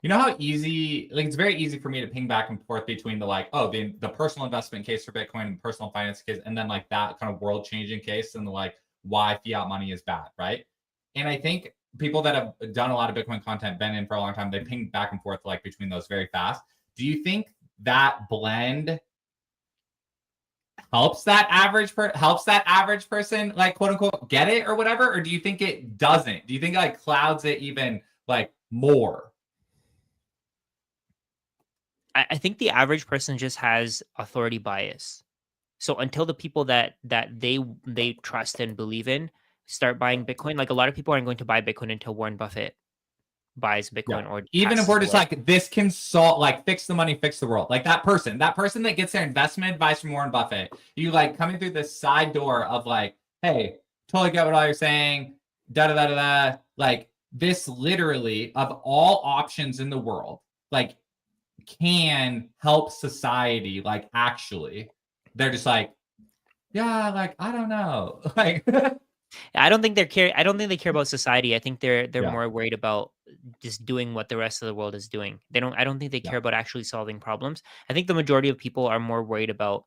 S2: you know, how easy, like it's very easy for me to ping back and forth between the personal investment case for Bitcoin and personal finance case, and then like that kind of world changing case and like why fiat money is bad, right? And I think people that have done a lot of Bitcoin content, been in for a long time, they ping back and forth like between those very fast. Do you think that blend helps that average person, like, quote unquote, get it or whatever? Or do you think it doesn't? Do you think it like clouds it even like more?
S3: I think the average person just has authority bias. So until the people that they trust and believe in start buying Bitcoin, like a lot of people aren't going to buy Bitcoin until Warren Buffett buys Bitcoin, or
S2: even if we're just like, this can solve, like, fix the money, fix the world. Like that person that gets their investment advice from Warren Buffett, you like coming through this side door of like, hey, totally get what all you're saying, like this literally of all options in the world, like can help society. Like actually, they're just like, yeah, like, I don't know. Like
S3: I don't think they care about society. I think they're more worried about just doing what the rest of the world is doing. I don't think they care about actually solving problems. I think the majority of people are more worried about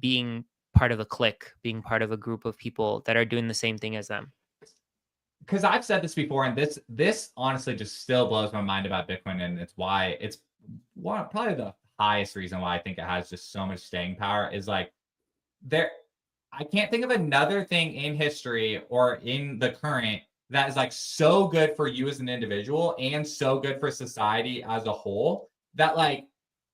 S3: being part of a clique, being part of a group of people that are doing the same thing as them.
S2: Because I've said this before, and this honestly just still blows my mind about Bitcoin, and it's why it's probably the highest reason why I think it has just so much staying power is like I can't think of another thing in history or in the current that is like so good for you as an individual and so good for society as a whole that like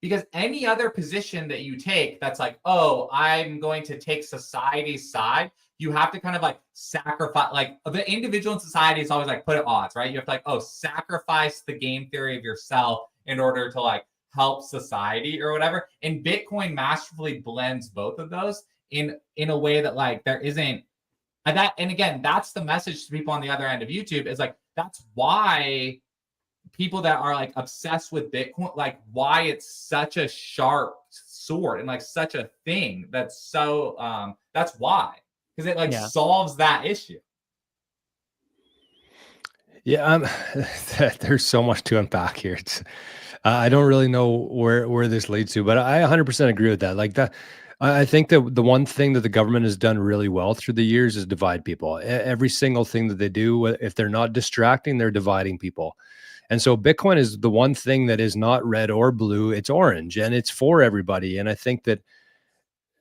S2: Because any other position that you take that's like, oh, I'm going to take society's side, you have to kind of like sacrifice, like the individual in society is always like put at odds, right? You have to like, oh, sacrifice the game theory of yourself in order to like help society or whatever. And Bitcoin masterfully blends both of those in a way that like there isn't that. And again, that's the message to people on the other end of YouTube is like, that's why people that are like obsessed with Bitcoin, like why it's such a sharp sword and like such a thing that's so that's why, because it like solves that issue.
S1: Yeah, there's so much to unpack here. It's I don't really know where this leads to, but I 100% agree with that. Like that, I think that the one thing that the government has done really well through the years is divide people. Every single thing that they do, if they're not distracting, they're dividing people. And so Bitcoin is the one thing that is not red or blue, it's orange, and it's for everybody. And I think that,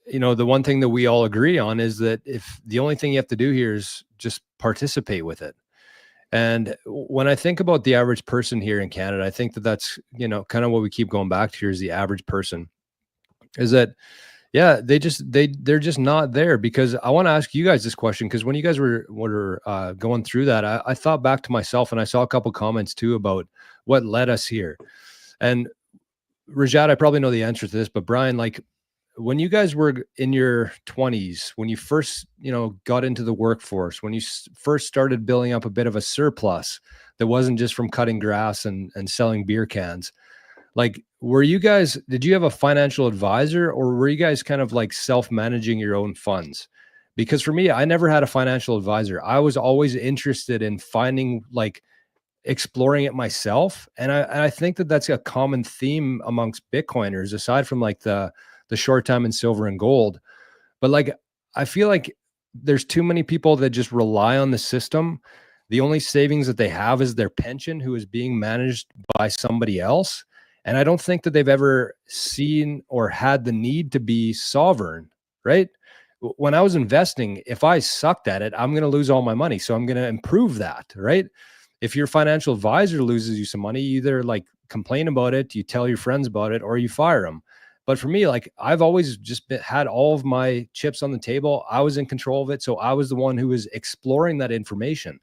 S1: you know, the one thing that we all agree on is that if the only thing you have to do here is just participate with it. And when I think about the average person here in Canada, I think that that's, you know, kind of what we keep going back to here is the average person is that, yeah, they're just not there. Because I want to ask you guys this question, because when you guys were going through that, I thought back to myself and I saw a couple comments too about what led us here. And Rajat, I probably know the answer to this, but Brian, like when you guys were in your 20s, when you first, you know, got into the workforce, when you first started building up a bit of a surplus that wasn't just from cutting grass and selling beer cans, like, did you have a financial advisor, or were you guys kind of like self-managing your own funds? Because for me, I never had a financial advisor. I was always interested in finding, like, exploring it myself. And I think that that's a common theme amongst Bitcoiners, aside from like the short time in silver and gold. But like, I feel like there's too many people that just rely on the system. The only savings that they have is their pension, who is being managed by somebody else. And I don't think that they've ever seen or had the need to be sovereign, right? When I was investing, if I sucked at it, I'm going to lose all my money. So I'm going to improve that, right? If your financial advisor loses you some money, you either like complain about it, you tell your friends about it, or you fire them. But for me, like, I've always just had all of my chips on the table. I was in control of it. So I was the one who was exploring that information.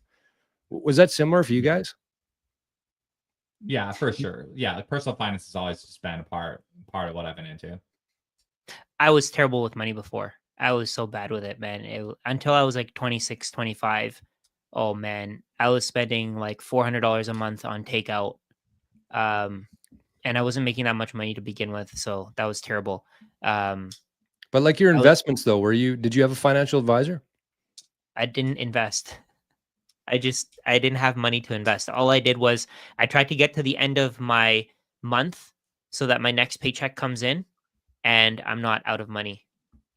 S1: Was that similar for you guys?
S2: Yeah, for sure. Yeah, personal finance has always just been a part of what I've been into.
S3: I was terrible with money before. I was so bad with it, man. Until I was like 26, 25. Oh man, I was spending like $400 a month on takeout. And I wasn't making that much money to begin with, so that was terrible.
S1: But like your investments though, did you have a financial advisor?
S3: I didn't invest. I didn't have money to invest. All I did was I tried to get to the end of my month so that my next paycheck comes in and I'm not out of money.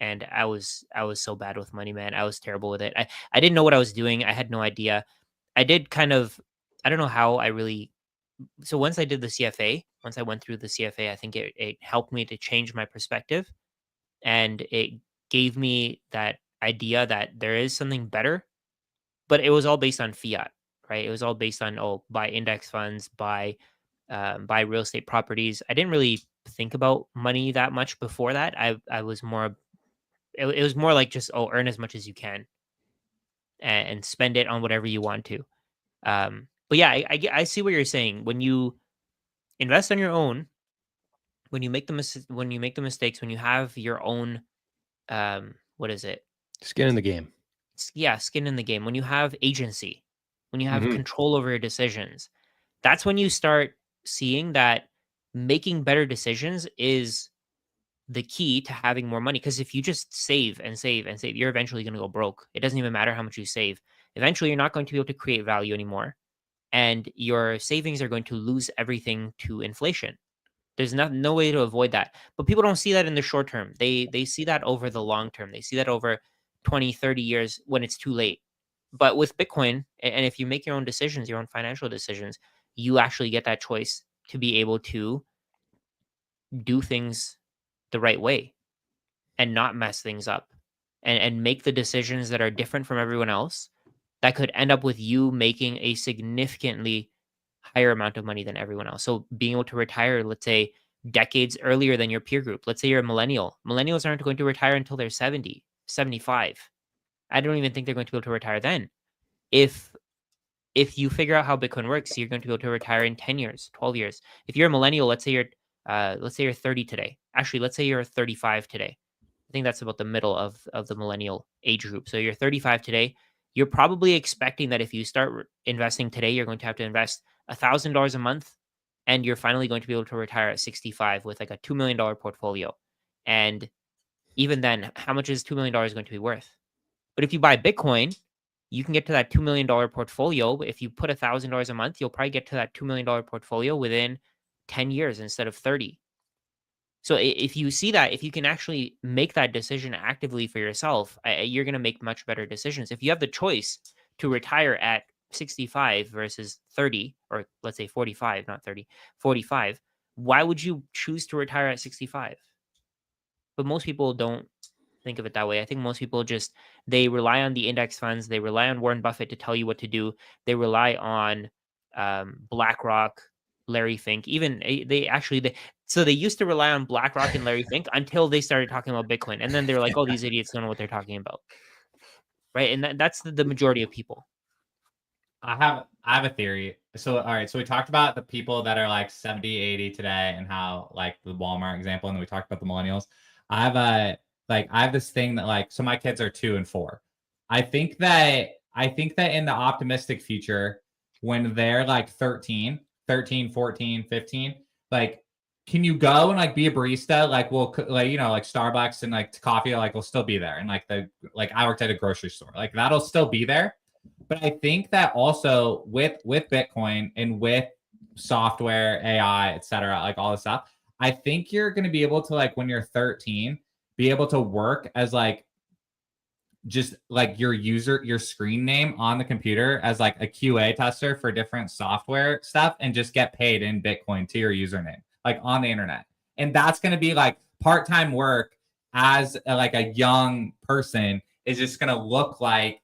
S3: And I was so bad with money, man. I was terrible with it. I didn't know what I was doing. I had no idea. I did kind of, I don't know how I really, so once I did the CFA, once I went through the CFA, I think it helped me to change my perspective, and it gave me that idea that there is something better. But it was all based on fiat, right? It was all based on, oh, buy index funds, buy real estate properties. I didn't really think about money that much before that. I was more, it was more like just, oh, earn as much as you can and spend it on whatever you want to. But yeah, I see what you're saying. When you invest on your own, when you make the mistakes, when you have your own, what is it?
S1: Skin in the game.
S3: Yeah, skin in the game. When you have agency, when you have
S1: Mhm.
S3: control over your decisions, that's when you start seeing that making better decisions is the key to having more money. Because if you just save and save and save, you're eventually going to go broke. It doesn't even matter how much you save. Eventually, you're not going to be able to create value anymore, and your savings are going to lose everything to inflation. There's no way to avoid that. But people don't see that in the short term. They see that over the long term. They see that over 20, 30 years when it's too late. But with Bitcoin, and if you make your own decisions, your own financial decisions, you actually get that choice to be able to do things the right way and not mess things up, and make the decisions that are different from everyone else that could end up with you making a significantly higher amount of money than everyone else. So being able to retire, let's say decades earlier than your peer group. Let's say you're a millennial. Millennials aren't going to retire until they're 70, 75. I don't even think they're going to be able to retire then. If you figure out how Bitcoin works, you're going to be able to retire in 10 years, 12 years. If you're a millennial, let's say you're 30 today. Actually, let's say you're 35 today. I think that's about the middle of the millennial age group. So you're 35 today. You're probably expecting that if you start investing today, you're going to have to invest $1,000 a month, and you're finally going to be able to retire at 65 with like a $2 million portfolio. And even then, how much is $2 million going to be worth? But if you buy Bitcoin, you can get to that $2 million portfolio. If you put $1,000 a month, you'll probably get to that $2 million portfolio within 10 years instead of 30. So if you see that, if you can actually make that decision actively for yourself, you're going to make much better decisions. If you have the choice to retire at 65 versus 30, or let's say 45, not 30, 45, why would you choose to retire at 65? But most people don't think of it that way. I think most people they rely on the index funds. They rely on Warren Buffett to tell you what to do. They rely on BlackRock, Larry Fink. So they used to rely on BlackRock and Larry Fink until they started talking about Bitcoin. And then they were like, oh, these idiots don't know what they're talking about. Right. And that's the majority of people.
S2: I have a theory. So, all right. So we talked about the people that are like 70, 80 today and how like the Walmart example. And then we talked about the millennials. I have this thing that like, so my kids are 2 and 4. I think that in the optimistic future, when they're like 13, 14, 15, like, can you go and like be a barista? Like, we'll like, you know, like Starbucks and like coffee, like will still be there. And like I worked at a grocery store, like that'll still be there. But I think that also with Bitcoin and with software, AI, et cetera, like all this stuff, I think you're going to be able to, like, when you're 13, be able to work as like just like your screen name on the computer as like a QA tester for different software stuff and just get paid in Bitcoin to your username, like on the internet. And that's going to be like part-time work as like a young person is just going to look like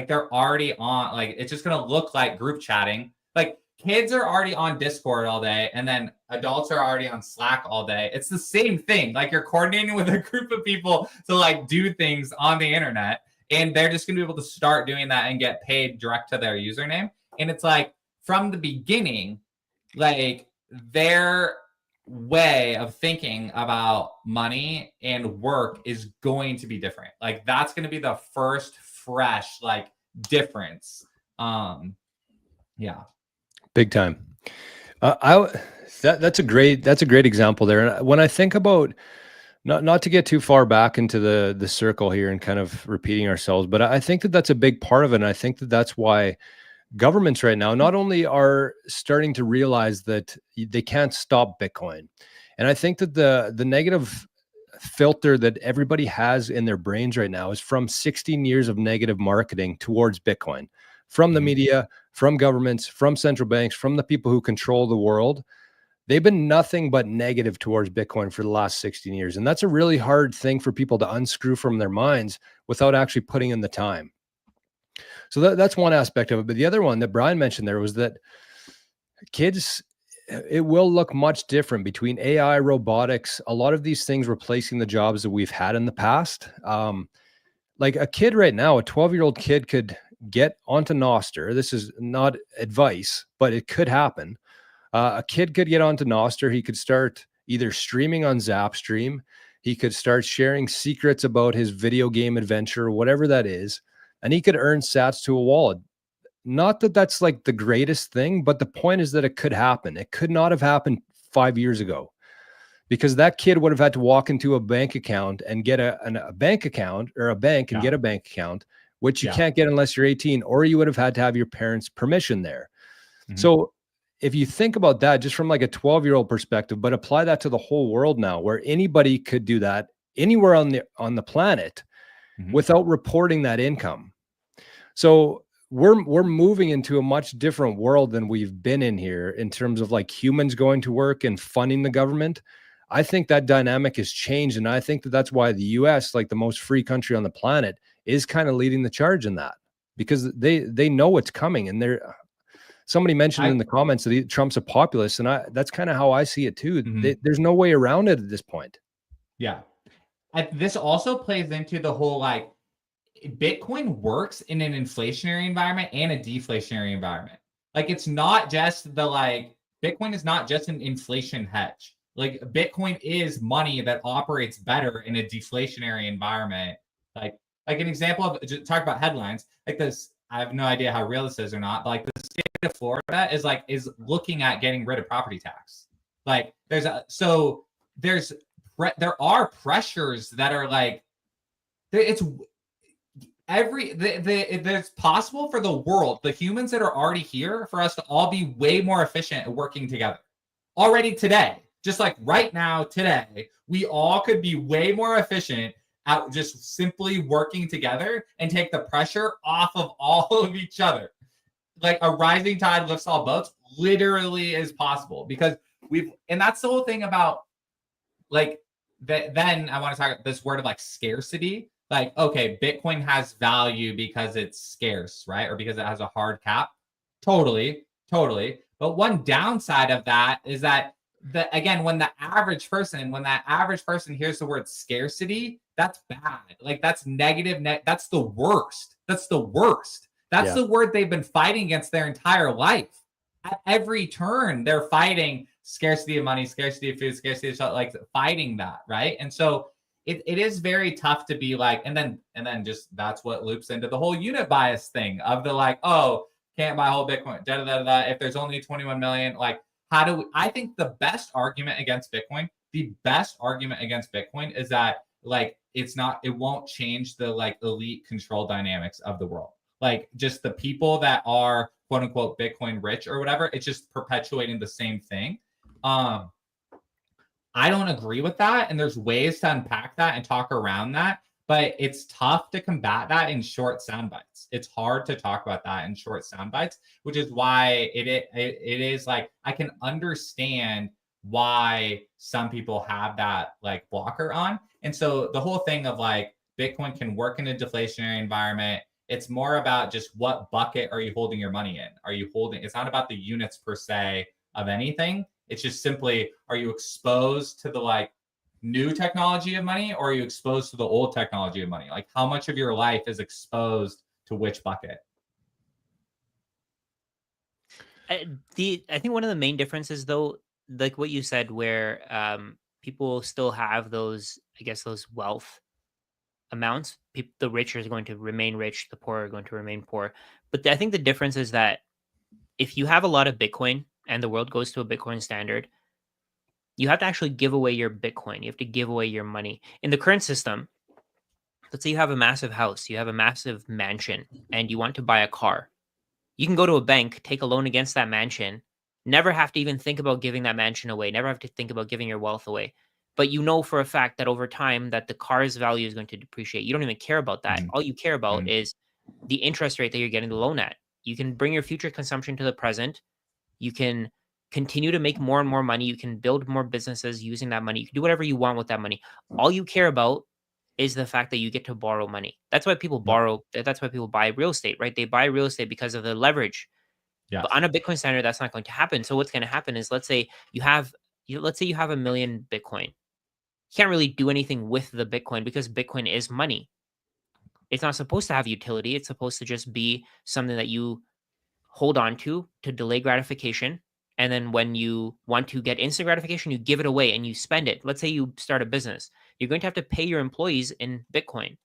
S2: they're already on, like, it's just going to look like group chatting. Like kids are already on Discord all day and then adults are already on Slack all day. It's the same thing. Like you're coordinating with a group of people to like do things on the internet and they're just going to be able to start doing that and get paid direct to their username. And it's like from the beginning, like their way of thinking about money and work is going to be different. Like that's going to be the first fresh like difference. Yeah, big time.
S1: That's a great example there. And when I think about, not to get too far back into the circle here and kind of repeating ourselves, but I think that that's a big part of it. And I think that that's why governments right now not only are starting to realize that they can't stop Bitcoin. And I think that the negative filter that everybody has in their brains right now is from 16 years of negative marketing towards Bitcoin, from the media, from governments, from central banks, from the people who control the world. They've been nothing but negative towards Bitcoin for the last 16 years. And that's a really hard thing for people to unscrew from their minds without actually putting in the time. So that's one aspect of it. But the other one that Brian mentioned there was that kids, it will look much different between AI, robotics, a lot of these things replacing the jobs that we've had in the past. Like a kid right now, a 12-year-old kid could get onto Nostr. This is not advice, but it could happen. A kid could get onto Nostr. He could start either streaming on Zapstream. He could start sharing secrets about his video game adventure, whatever that is. And he could earn sats to a wallet. Not that that's like the greatest thing, but the point is that it could happen. It could not have happened 5 years ago because that kid would have had to walk into a bank account and get a bank account, or a bank and get a bank account, which you can't get unless you're 18, or you would have had to have your parents' permission there. So if you think about that just from like a 12-year-old perspective, but apply that to the whole world now, where anybody could do that anywhere on the planet without reporting that income. So we're moving into a much different world than we've been in here in terms of like humans going to work and funding the government. I think that dynamic has changed. And I think that that's why the US, like the most free country on the planet, is kind of leading the charge in that, because they know what's coming, and somebody mentioned in the comments that Trump's a populist, and that's kind of how I see it too.
S2: Mhm.
S1: There's no way around it at this point.
S2: Yeah. This also plays into the whole like Bitcoin works in an inflationary environment and a deflationary environment. Like it's not just the like Bitcoin is not just an inflation hedge. Like Bitcoin is money that operates better in a deflationary environment. Like an example of just talk about headlines like this. I have no idea how real this is or not. But like the state of Florida is looking at getting rid of property tax. Like there are pressures that are like it's it's possible for the world, the humans that are already here, for us to all be way more efficient at working together already today. Just like right now, today, we all could be way more efficient at just simply working together and take the pressure off of all of each other. Like a rising tide lifts all boats literally is possible because and that's the whole thing about like that. Then I want to talk about this word of like scarcity. Like, okay, Bitcoin has value because it's scarce, right? Or because it has a hard cap. Totally. But one downside of that is that again, when that average person hears the word scarcity, that's bad. Like that's negative. That's the worst. That's the word they've been fighting against their entire life. At every turn, they're fighting scarcity of money, scarcity of food, scarcity of like fighting that, right? And so it is very tough to be like, and then just that's what loops into the whole unit bias thing of the like, oh, can't buy whole Bitcoin, if there's only 21 million, like I think the best argument against Bitcoin is that like it won't change the like elite control dynamics of the world. Like just the people that are quote unquote Bitcoin rich or whatever, it's just perpetuating the same thing. I don't agree with that. And there's ways to unpack that and talk around that, but it's tough to combat that in short sound bites. It's hard to talk about that in short sound bites, which is why it is like, I can understand why some people have that like blocker on. And so the whole thing of like Bitcoin can work in a deflationary environment. It's more about just what bucket are you holding your money in? It's not about the units per se of anything. It's just simply, are you exposed to the like new technology of money or are you exposed to the old technology of money? Like how much of your life is exposed to which bucket?
S3: I think one of the main differences though, like what you said, where people still have those, I guess, those wealth amounts. The rich are going to remain rich, the poor are going to remain poor. But I think the difference is that if you have a lot of Bitcoin and the world goes to a Bitcoin standard, you have to actually give away your Bitcoin. You have to give away your money. In the current system, let's say you have a massive house, you have a massive mansion, and you want to buy a car. You can go to a bank, take a loan against that mansion, never have to even think about giving that mansion away, never have to think about giving your wealth away. But you know for a fact that over time that the car's value is going to depreciate. You don't even care about that. All you care about is the interest rate that you're getting the loan at. You can bring your future consumption to the present. You can continue to make more and more money. You can build more businesses using that money. You can do whatever you want with that money. All you care about is the fact that you get to borrow money. That's why people borrow. That's why people buy real estate, right? They buy real estate because of the leverage.
S2: Yeah.
S3: But on a Bitcoin standard, that's not going to happen. So what's going to happen is, let's say you have $1 million Bitcoin. You can't really do anything with the Bitcoin because Bitcoin is money. It's not supposed to have utility. It's supposed to just be something that you hold on to delay gratification. And then when you want to get instant gratification, you give it away and you spend it. Let's say you start a business. You're going to have to pay your employees in Bitcoin.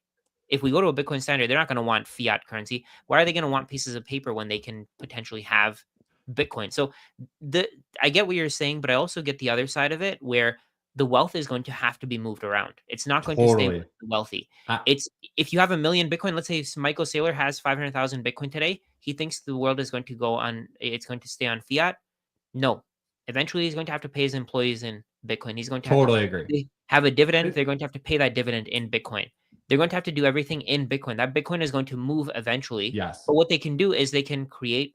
S3: If we go to a Bitcoin standard, they're not going to want fiat currency. Why are they going to want pieces of paper when they can potentially have Bitcoin? So I get what you're saying, but I also get the other side of it where the wealth is going to have to be moved around. It's not going to stay with the wealthy. It's if you have 1 million Bitcoin, let's say Michael Saylor has 500,000 Bitcoin today. He thinks the world is going to it's going to stay on fiat. No, eventually he's going to have to pay his employees in Bitcoin. He's going to have a dividend. They're going to have to pay that dividend in Bitcoin. They're going to have to do everything in Bitcoin. That Bitcoin is going to move eventually.
S2: Yes.
S3: But what they can do is they can create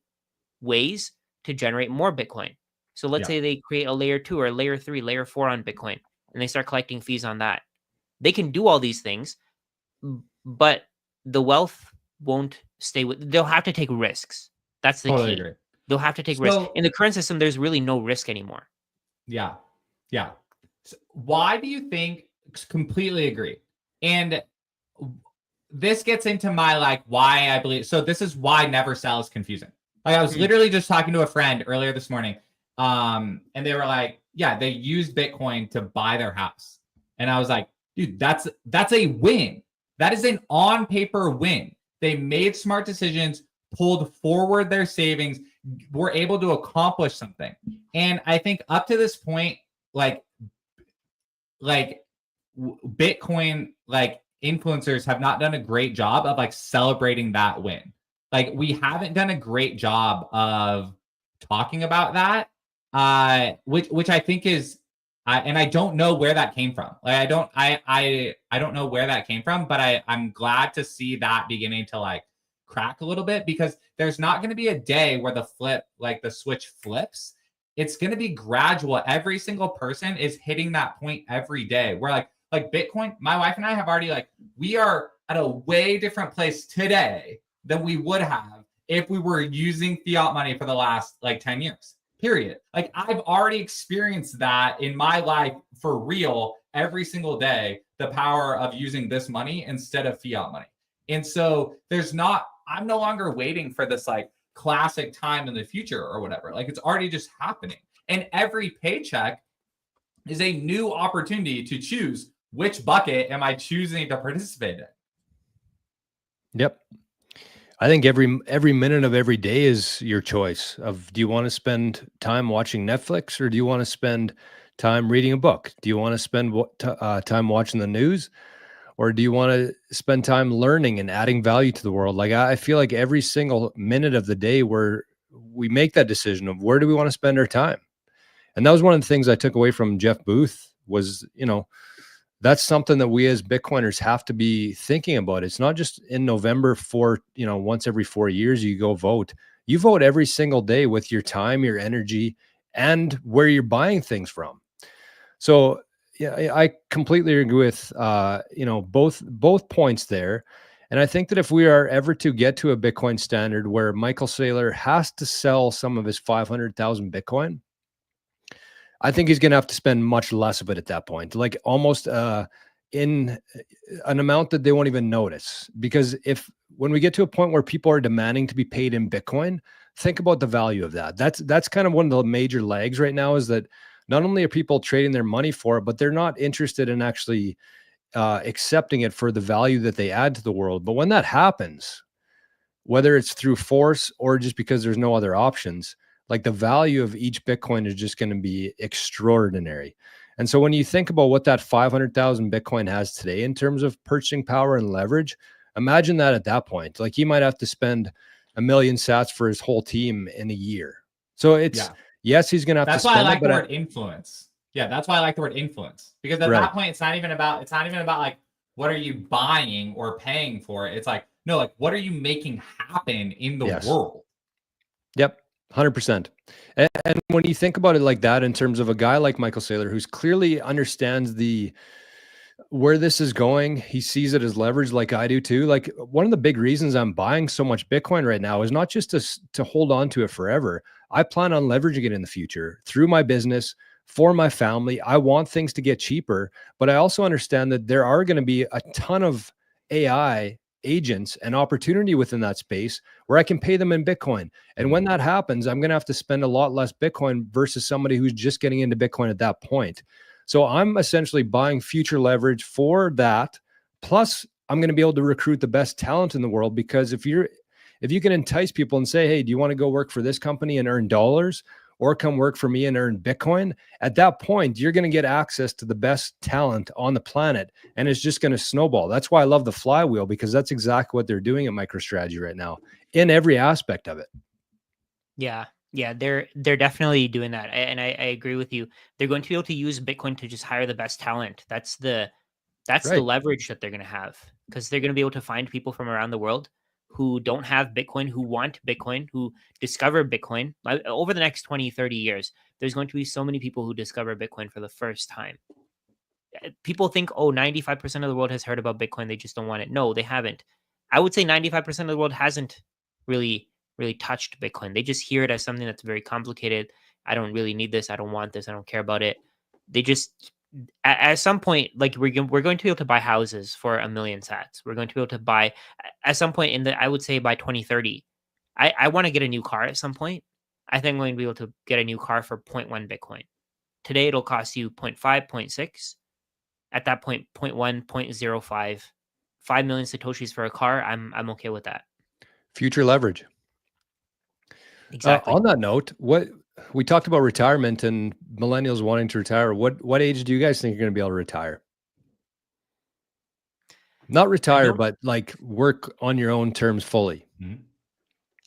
S3: ways to generate more Bitcoin. So let's say they create a layer 2 or a layer 3, layer 4 on Bitcoin, and they start collecting fees on that. They can do all these things, but the wealth won't stay with. They'll have to take risks. That's the key.
S2: Agree.
S3: They'll have to take risk.
S2: So
S3: In the current system, there's really no risk anymore.
S2: yeah, yeah. So why do you think? Completely agree. And this gets into my like why I believe. So this is why never sell is confusing. Like I was literally just talking to a friend earlier this morning, and they were like, yeah, they used Bitcoin to buy their house, and I was like, dude, that's a win. That is an on paper win. They made smart decisions, pulled forward their savings, were able to accomplish something. And I think up to this point, like Bitcoin, like influencers have not done a great job of like celebrating that win. Like we haven't done a great job of talking about that, which I think is, and I don't know where that came from. Like I don't know where that came from, but I'm glad to see that beginning to like crack a little bit, because there's not going to be a day where the switch flips. It's going to be gradual. Every single person is hitting that point every day where like Bitcoin, my wife and I have already we are at a way different place today than we would have if we were using fiat money for the last 10 years, period. Like I've already experienced that in my life for real every single day, the power of using this money instead of fiat money. And so I'm no longer waiting for this classic time in the future or whatever. Like it's already just happening. And every paycheck is a new opportunity to choose which bucket am I choosing to participate in.
S1: Yep. I think every minute of every day is your choice of, do you want to spend time watching Netflix, or do you want to spend time reading a book? Do you want to spend time watching the news, or do you want to spend time learning and adding value to the world? Like I feel like every single minute of the day where we make that decision of where do we want to spend our time. And that was one of the things I took away from Jeff Booth was, that's something that we as Bitcoiners have to be thinking about. It's not just in November for, once every 4 years, you go vote. You vote every single day with your time, your energy, and where you're buying things from. So yeah, I completely agree with, both points there. And I think that if we are ever to get to a Bitcoin standard where Michael Saylor has to sell some of his 500,000 Bitcoin, I think he's going to have to spend much less of it at that point, like almost in an amount that they won't even notice. Because when we get to a point where people are demanding to be paid in Bitcoin, think about the value of that. That's kind of one of the major lags right now, is that not only are people trading their money for it, but they're not interested in actually accepting it for the value that they add to the world. But when that happens, whether it's through force or just because there's no other options, like the value of each Bitcoin is just going to be extraordinary. And so when you think about what that 500,000 Bitcoin has today in terms of purchasing power and leverage, imagine that at that point. Like he might have to spend 1 million sats for his whole team in a year. So yes, he's going to have to spend it.
S2: That's why I like the word influence. Yeah, that's why I like the word influence, because at that point, it's not even about what are you buying or paying for. It's no, what are you making happen in the world?
S1: Yep. 100%. And when you think about it like that, in terms of a guy like Michael Saylor, who's clearly understands where this is going, he sees it as leverage like I do too. Like one of the big reasons I'm buying so much Bitcoin right now is not just to hold on to it forever. I plan on leveraging it in the future through my business, for my family. I want things to get cheaper, but I also understand that there are going to be a ton of AI agents and opportunity within that space where I can pay them in Bitcoin. And when that happens, I'm going to have to spend a lot less Bitcoin versus somebody who's just getting into Bitcoin at that point. So I'm essentially buying future leverage for that. Plus, I'm going to be able to recruit the best talent in the world, because if you can entice people and say, hey, do you want to go work for this company and earn dollars, or come work for me and earn Bitcoin? At that point, you're going to get access to the best talent on the planet, and it's just going to snowball. That's why I love the flywheel, because that's exactly what they're doing at MicroStrategy right now in every aspect of it.
S3: Yeah, they're definitely doing that, and I agree with you. They're going to be able to use Bitcoin to just hire the best talent. That's the leverage that they're going to have, because they're going to be able to find people from around the world who don't have Bitcoin, who want Bitcoin, who discover Bitcoin. Over the next 20, 30 years, there's going to be so many people who discover Bitcoin for the first time. People think, 95% of the world has heard about Bitcoin, they just don't want it. No, they haven't. I would say 95% of the world hasn't really really touched Bitcoin. They just hear it as something that's very complicated. I don't really need this. I don't want this. I don't care about it. They just at some point, like we're going to be able to buy houses for 1 million sats. We're going to be able to buy at some point in the, I would say by 2030. I want to get a new car at some point. I think I'm going to be able to get a new car for 0.1 Bitcoin. Today it'll cost you 0.5, 0.6. At that point, 0.1, 0.05, 5 million satoshis for a car. I'm okay with that.
S1: Future leverage.
S3: Exactly.
S1: On that note, what we talked about retirement and millennials wanting to retire. What age do you guys think you're going to be able to retire? Not retire, but like work on your own terms fully.
S2: Mhm.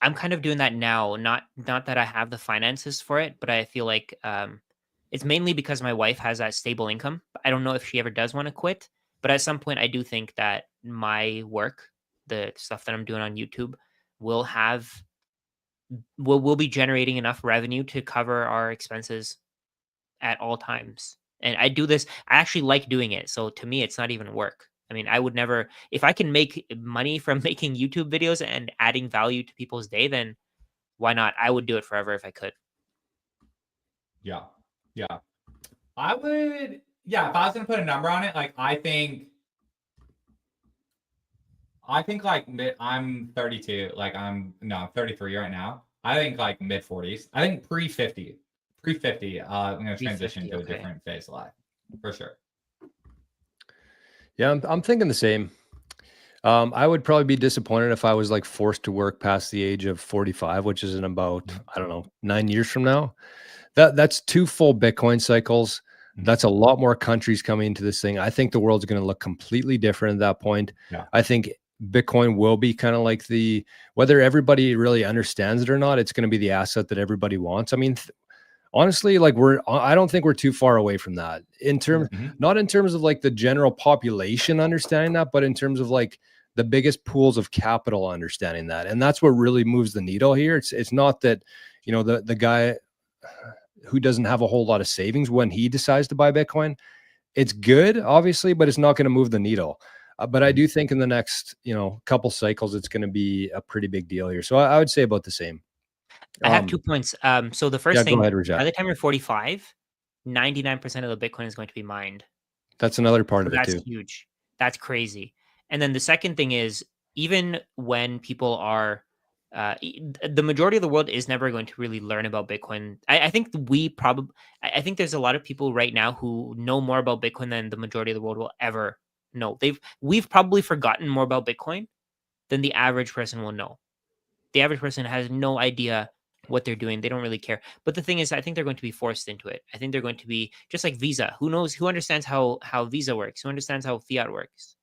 S3: I'm kind of doing that now. Not that I have the finances for it, but I feel like it's mainly because my wife has that stable income. I don't know if she ever does want to quit, but at some point I do think that my work, the stuff that I'm doing on YouTube, will be generating enough revenue to cover our expenses at all times. And I do this, I actually like doing it. So to me, it's not even work. I mean, I would never, if I can make money from making YouTube videos and adding value to people's day, then why not? I would do it forever if I could.
S2: Yeah. I would, if I was gonna put a number on it, like I think like I'm 32, like I'm 33 right now. I think like mid 40s. I think pre 50, I'm gonna transition to a different phase of life for sure.
S1: Yeah, I'm thinking the same. I would probably be disappointed if I was like forced to work past the age of 45, which is in about, I don't know, 9 years from now. That's 2 full Bitcoin cycles. That's a lot more countries coming into this thing. I think the world's going to look completely different at that point.
S2: Yeah. I
S1: think Bitcoin will be kind of like whether everybody really understands it or not, it's going to be the asset that everybody wants. I mean, honestly, like I don't think we're too far away from that not in terms of like the general population understanding that, but in terms of like the biggest pools of capital understanding that. And that's what really moves the needle here. It's not that, the guy who doesn't have a whole lot of savings when he decides to buy Bitcoin, it's good, obviously, but it's not going to move the needle. But I do think in the next, couple cycles, it's going to be a pretty big deal here. So I would say about the same.
S3: I have 2 points. So the first thing,
S1: go ahead, Rajat.
S3: by the time you're 45, 99% of the Bitcoin is going to be mined.
S1: That's another part of it too.
S3: That's huge. That's crazy. And then the second thing is, even when people are, the majority of the world is never going to really learn about Bitcoin. I think I think there's a lot of people right now who know more about Bitcoin than the majority of the world will ever know. We've probably forgotten more about Bitcoin than the average person will know. The average person has no idea what they're doing. They don't really care. But the thing is, I think they're going to be forced into it. I think they're going to be just like Visa. Who understands how Visa works? Who understands how fiat works?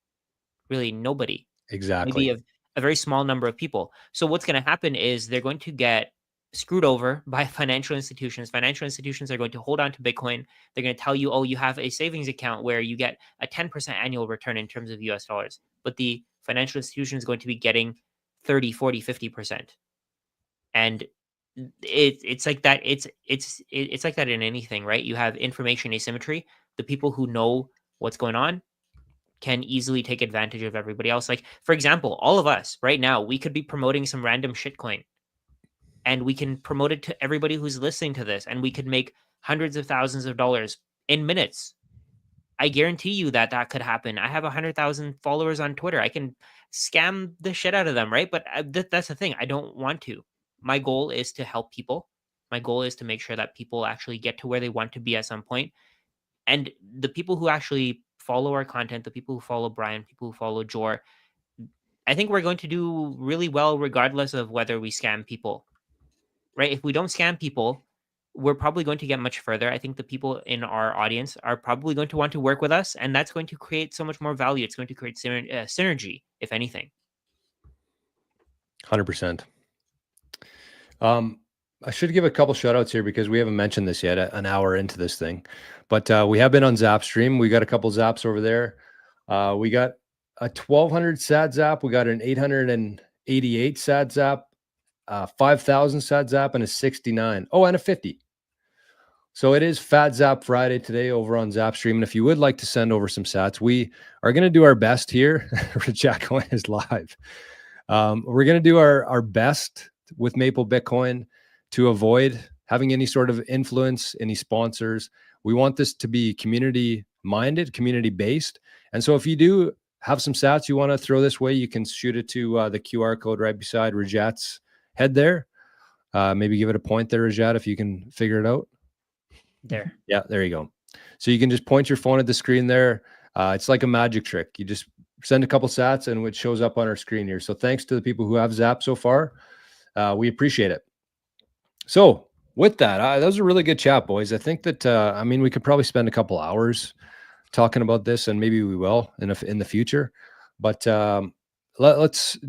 S3: Really, nobody.
S1: Exactly.
S3: Maybe a very small number of people. So what's going to happen is they're going to get screwed over by financial institutions. Financial institutions are going to hold on to Bitcoin. They're going to tell you, oh, you have a savings account where you get a 10% annual return in terms of US dollars. But the financial institution is going to be getting 30, 40, 50%. And it's like that. It's like that in anything, right? You have information asymmetry. The people who know what's going on can easily take advantage of everybody else. Like, for example, all of us right now, we could be promoting some random shitcoin and we can promote it to everybody who's listening to this, and we could make hundreds of thousands of dollars in minutes. I guarantee you that could happen. I have 100,000 followers on Twitter. I can scam the shit out of them, right? But that's the thing. I don't want to. My goal is to help people. My goal is to make sure that people actually get to where they want to be at some point. And the people who actually follow our content, the people who follow Brian, people who follow Jor, I think we're going to do really well regardless of whether we scam people, right? If we don't scam people, we're probably going to get much further. I think the people in our audience are probably going to want to work with us, and that's going to create so much more value. It's going to create synergy, if anything.
S1: 100%. I should give a couple shout outs here because we haven't mentioned this yet, an hour into this thing, but we have been on Zapstream. We got a couple zaps over there. We got a 1200 sat zap. We got an 888 sat zap, 5,000 sat zap, and a 69. Oh, and a 50. So it is Fat Zap Friday today over on Zapstream. And if you would like to send over some sats, we are going to do our best here. Jack Cohen is live. We're going to do our best with Maple Bitcoin to avoid having any sort of influence, any sponsors. We want this to be community minded, community based. And so if you do have some sats you want to throw this way, you can shoot it to the QR code right beside Rajat's head there. Maybe give it a point there, Rajat, if you can figure it out.
S3: There.
S1: Yeah, there you go. So you can just point your phone at the screen there. It's like a magic trick. You just send a couple sats and it shows up on our screen here. So thanks to the people who have zapped so far. We appreciate it. So with that, that was a really good chat, boys. I think that, I mean, we could probably spend a couple hours talking about this, and maybe we will in the future. But do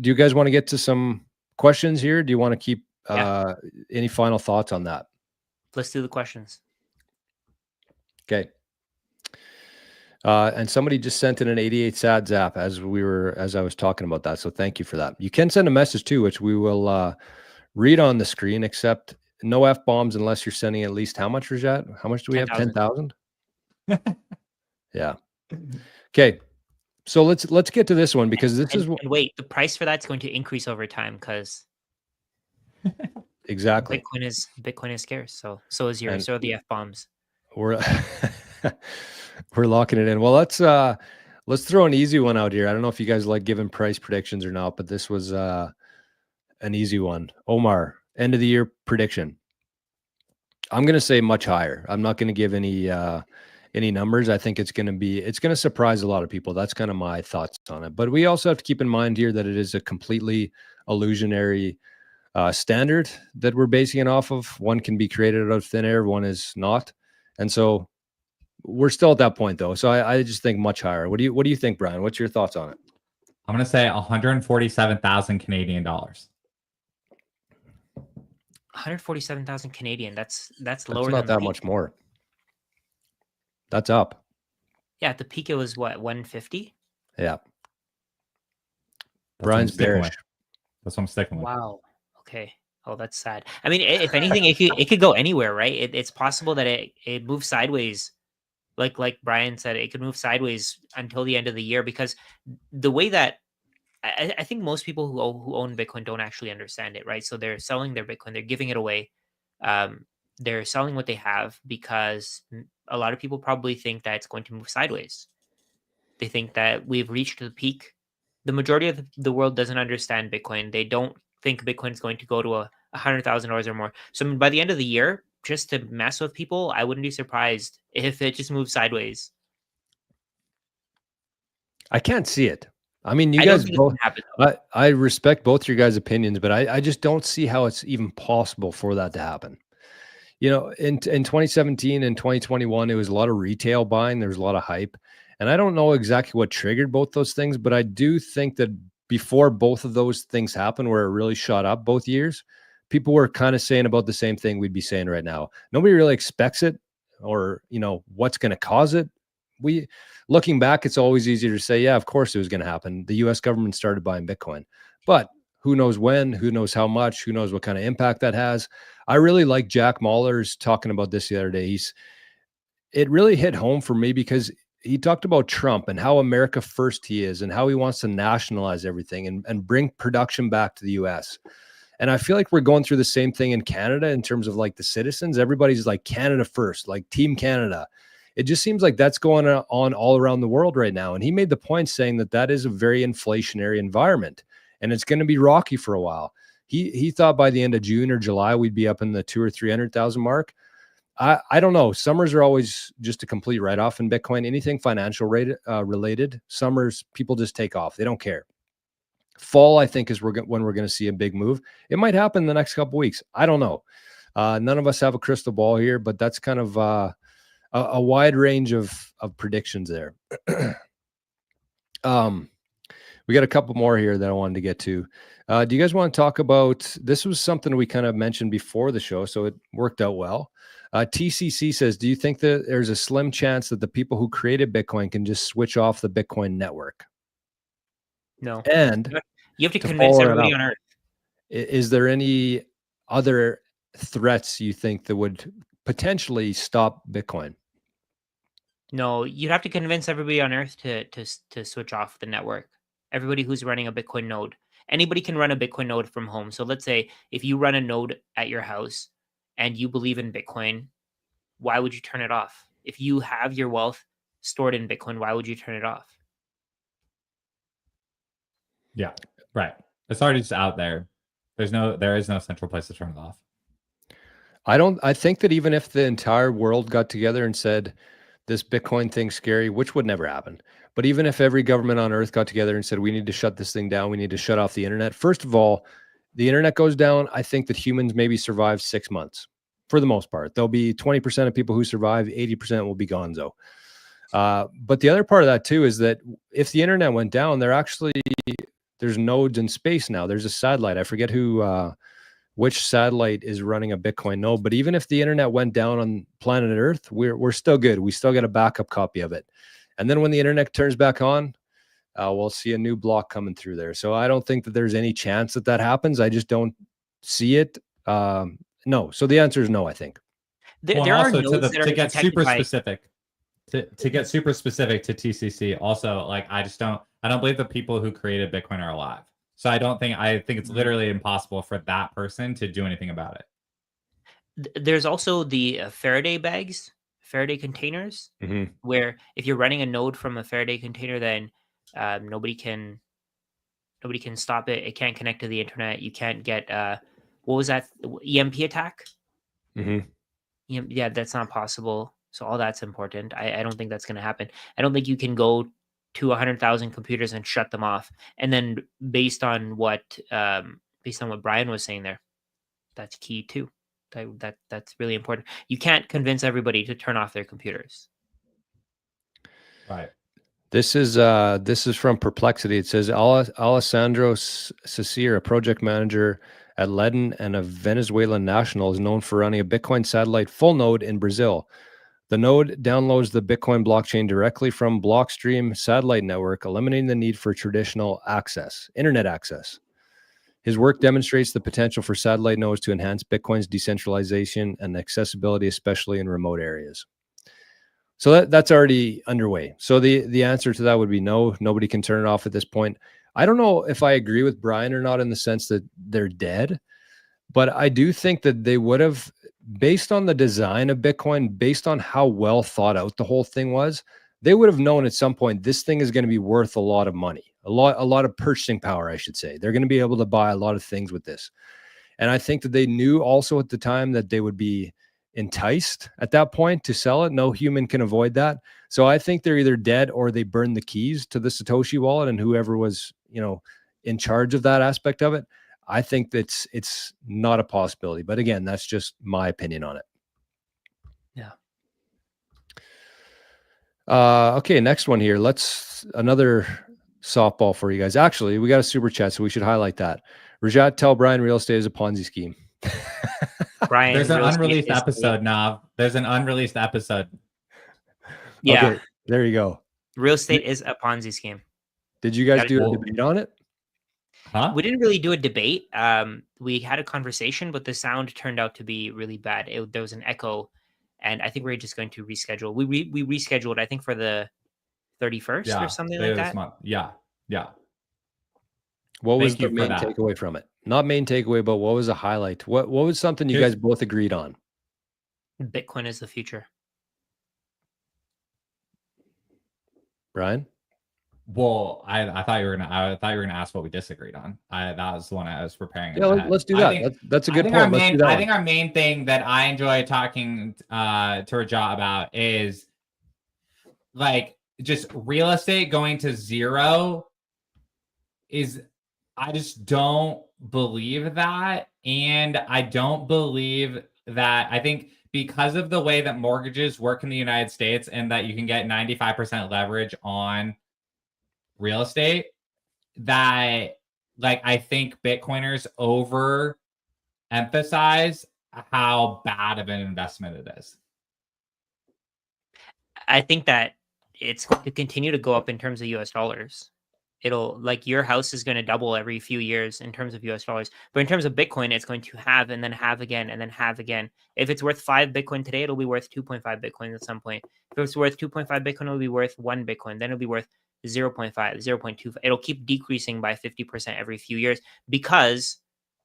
S1: you guys want to get to some questions here? Do you want to keep any final thoughts on that?
S3: Let's do the questions.
S1: Okay. And somebody just sent in an 88 sad zap as I was talking about that. So thank you for that. You can send a message too, which we will read on the screen, except no F-bombs unless you're sending at least how much, Rajat? How much do we
S3: 10,000.
S1: have? 10,000? Yeah. Okay. So let's get to this one, because this is...
S3: And wait, the price for that's going to increase over time because
S1: exactly.
S3: Bitcoin is scarce. So is yours. So are the F-bombs.
S1: We're locking it in. Well, let's throw an easy one out here. I don't know if you guys like giving price predictions or not, but this was an easy one. Omar, end of the year prediction. I'm going to say much higher. I'm not going to give any numbers. I think it's going to surprise a lot of people. That's kind of my thoughts on it. But we also have to keep in mind here that it is a completely illusionary standard that we're basing it off of. One can be created out of thin air, one is not. And so we're still at that point though. So I just think much higher. What do you think, Brian? What's your thoughts on it?
S2: I'm going to say 147,000 Canadian dollars.
S3: 147,000 Canadian. That's lower.
S1: That's
S3: not
S1: than that much more. That's up.
S3: Yeah, at the peak it was what, 150?
S1: Yeah. Brian's bearish.
S2: That's what I'm sticking with.
S3: Wow. Okay. Oh, that's sad. I mean, if anything, it could go anywhere, right? It's possible that it moves sideways. Like Brian said, it could move sideways until the end of the year, because the way that I think most people who own Bitcoin don't actually understand it, right? So they're selling their Bitcoin, they're giving it away. They're selling what they have because a lot of people probably think that it's going to move sideways. They think that we've reached the peak. The majority of the world doesn't understand Bitcoin. They don't think Bitcoin is going to go to $100,000 or more. So by the end of the year, just to mess with people, I wouldn't be surprised if it just moves sideways.
S1: I can't see it. I mean, you guys both, I respect both your guys' opinions, but I just don't see how it's even possible for that to happen. You know, in 2017 and 2021, it was a lot of retail buying. There was a lot of hype. And I don't know exactly what triggered both those things, but I do think that before both of those things happened, where it really shot up both years, people were kind of saying about the same thing we'd be saying right now. Nobody really expects it, or, you know, what's going to cause it. Looking back, it's always easier to say, yeah, of course it was going to happen. The US government started buying Bitcoin, but who knows when, who knows how much, who knows what kind of impact that has. I really like Jack Mahler's talking about this the other day. It really hit home for me, because he talked about Trump and how America first he is, and how he wants to nationalize everything and bring production back to the US. And I feel like we're going through the same thing in Canada in terms of like the citizens. Everybody's like Canada first, like Team Canada. It just seems like that's going on all around the world right now. And he made the point saying that is a very inflationary environment, and it's going to be rocky for a while. He thought by the end of June or July, we'd be up in the 200,000 or 300,000 mark. I don't know. Summers are always just a complete write-off in Bitcoin. Anything financial related, summers, people just take off. They don't care. Fall, I think, is when we're going to see a big move. It might happen in the next couple of weeks. I don't know. None of us have a crystal ball here, but that's kind of a wide range of predictions there. We got a couple more here that I wanted to get to. Do you guys want to talk about, this was something we kind of mentioned before the show, so it worked out well. TCC says, do you think that there's a slim chance that the people who created Bitcoin can just switch off the Bitcoin network?
S3: No.
S1: And
S3: you have to convince everybody on Earth.
S1: Is there any other threats you think that would potentially stop Bitcoin?
S3: No, you'd have to convince everybody on Earth to switch off the network. Everybody who's running a Bitcoin node. Anybody can run a Bitcoin node from home. So let's say if you run a node at your house and you believe in Bitcoin, why would you turn it off? If you have your wealth stored in Bitcoin, why would you turn it off?
S2: Yeah, right. It's already just out there. There is no central place to turn it off.
S1: I think that even if the entire world got together and said this Bitcoin thing's scary, which would never happen, but even if every government on earth got together and said we need to shut this thing down, we need to shut off the internet. First of all, the internet goes down. I think that humans maybe survive 6 months for the most part. There'll be 20% of people who survive, 80% will be gonzo. But the other part of that too is that if the internet went down, there's nodes in space now. There's a satellite. I forget which satellite is running a Bitcoin node, but even if the internet went down on planet Earth, we're still good. We still get a backup copy of it. And then when the internet turns back on, we'll see a new block coming through there. So I don't think that there's any chance that that happens. I just don't see it. No. So the answer is no, I think.
S3: There are nodes that are
S2: to get
S3: protected
S2: super
S3: by...
S2: specific. To get super specific to TCC, also, like, I don't believe the people who created Bitcoin are alive. So I think it's literally impossible for that person to do anything about it.
S3: There's also the Faraday bags, Faraday containers, where if you're running a node from a Faraday container, then nobody can stop it. It can't connect to the internet. You can't get what was that, EMP attack? Yeah, that's not possible. So all that's important. I don't think that's going to happen. I don't think you can go to 100,000 computers and shut them off. And then based on what Brian was saying there, that's key too. That's really important. You can't convince everybody to turn off their computers.
S2: Right.
S1: This is from Perplexity. It says Alessandro Cesir, a project manager at Ledin and a Venezuelan national, is known for running a Bitcoin satellite full node in Brazil. The node downloads the Bitcoin blockchain directly from Blockstream satellite network, eliminating the need for traditional internet access. His work demonstrates the potential for satellite nodes to enhance Bitcoin's decentralization and accessibility, especially in remote areas. So that's already underway. So the answer to that would be no. Nobody can turn it off at this point. I don't know if I agree with Brian or not in the sense that they're dead, but I do think that they would have, based on the design of Bitcoin, based on how well thought out the whole thing was, they would have known at some point this thing is going to be worth a lot of money, a lot of purchasing power, I should say. They're going to be able to buy a lot of things with this. And I think that they knew also at the time that they would be enticed at that point to sell it. No human can avoid that. So I think they're either dead or they burned the keys to the Satoshi wallet, and whoever was, in charge of that aspect of it. I think that's it's not a possibility. But again, that's just my opinion on it.
S3: Yeah.
S1: Okay, next one here. Another softball for you guys. Actually, we got a super chat, so we should highlight that. Rajat, tell Brian real estate is a Ponzi scheme.
S3: Brian,
S2: there's an unreleased episode, Nav. There's an unreleased episode.
S3: Yeah.
S1: Okay, there you go.
S3: Real estate is a Ponzi scheme.
S1: Did you guys do a debate on it?
S2: Huh?
S3: We didn't really do a debate. We had a conversation, but the sound turned out to be really bad. There was an echo, and I think we're just going to reschedule. We rescheduled, I think, for the 31st or something like that.
S2: Month. Yeah.
S1: What was the main takeaway from it? Not main takeaway, but what was a highlight? What was something you guys both agreed on?
S3: Bitcoin is the future.
S1: Brian?
S2: Well, I thought you were gonna ask what we disagreed on. That was the one I was preparing.
S1: Yeah, let's do that. That's a good point.
S2: I think our main thing that I enjoy talking to Rajat about is like just real estate going to zero. I just don't believe that, and I don't believe that. I think because of the way that mortgages work in the United States, and that you can get 95% leverage on real estate, that I think Bitcoiners overemphasize how bad of an investment it is.
S3: I think that it's going to continue to go up in terms of US dollars. It'll, your house is going to double every few years in terms of US dollars. But in terms of Bitcoin, it's going to halve and then halve again and then halve again. If it's worth 5 Bitcoin today, it'll be worth 2.5 Bitcoin at some point. If it's worth 2.5 Bitcoin, it'll be worth 1 Bitcoin. Then it'll be worth 0.5, 0.25. It'll keep decreasing by 50% every few years because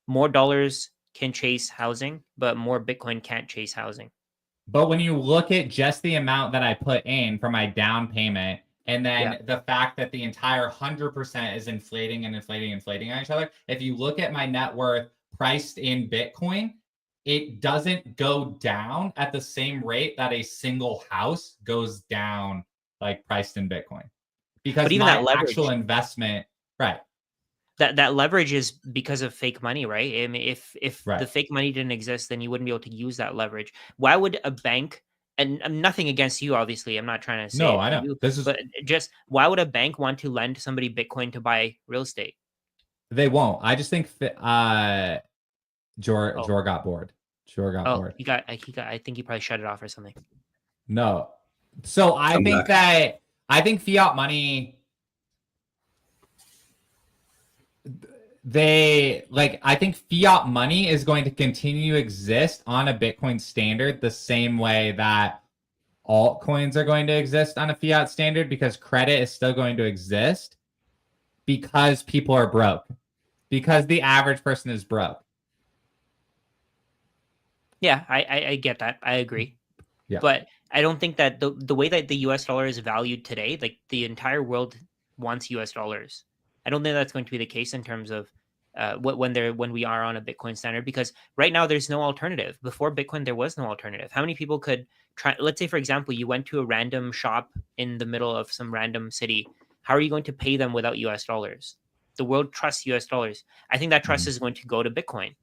S3: more dollars can chase housing, but more Bitcoin can't chase housing.
S2: But when you look at just the amount that I put in for my down payment, and then the fact that the entire 100% is inflating and inflating and inflating on each other, if you look at my net worth priced in Bitcoin, it doesn't go down at the same rate that a single house goes down, like priced in Bitcoin. Because
S3: But even
S2: my
S3: that leverage,
S2: actual investment, right?
S3: that leverage is because of fake money, right? I mean, if
S2: Right.
S3: the fake money didn't exist, then you wouldn't be able to use that leverage. Why would a bank? And nothing against you, obviously. I'm not trying to say
S2: No,
S3: it
S2: I
S3: to
S2: know.
S3: you,
S2: This is
S3: but just why would a bank want to lend somebody Bitcoin to buy real estate?
S2: they won't. I just think Jor
S3: Oh,
S2: got bored. Jor got
S3: oh,
S2: bored.
S3: he got. I think he probably shut it off or something.
S2: No. So I
S1: I'm
S2: think
S1: back.
S2: I think fiat money, I think fiat money is going to continue to exist on a Bitcoin standard the same way that altcoins are going to exist on a fiat standard, because credit is still going to exist because people are broke, because the average person is broke.
S3: Yeah, I get that. I agree.
S2: Yeah.
S3: But I don't think that the way that the US dollar is valued today, like the entire world wants US dollars. I don't think that's going to be the case in terms of when we are on a Bitcoin standard, because right now there's no alternative. Before Bitcoin, there was no alternative. How many people could try? Let's say, for example, you went to a random shop in the middle of some random city. How are you going to pay them without US dollars? The world trusts US dollars. I think that trust is going to go to Bitcoin.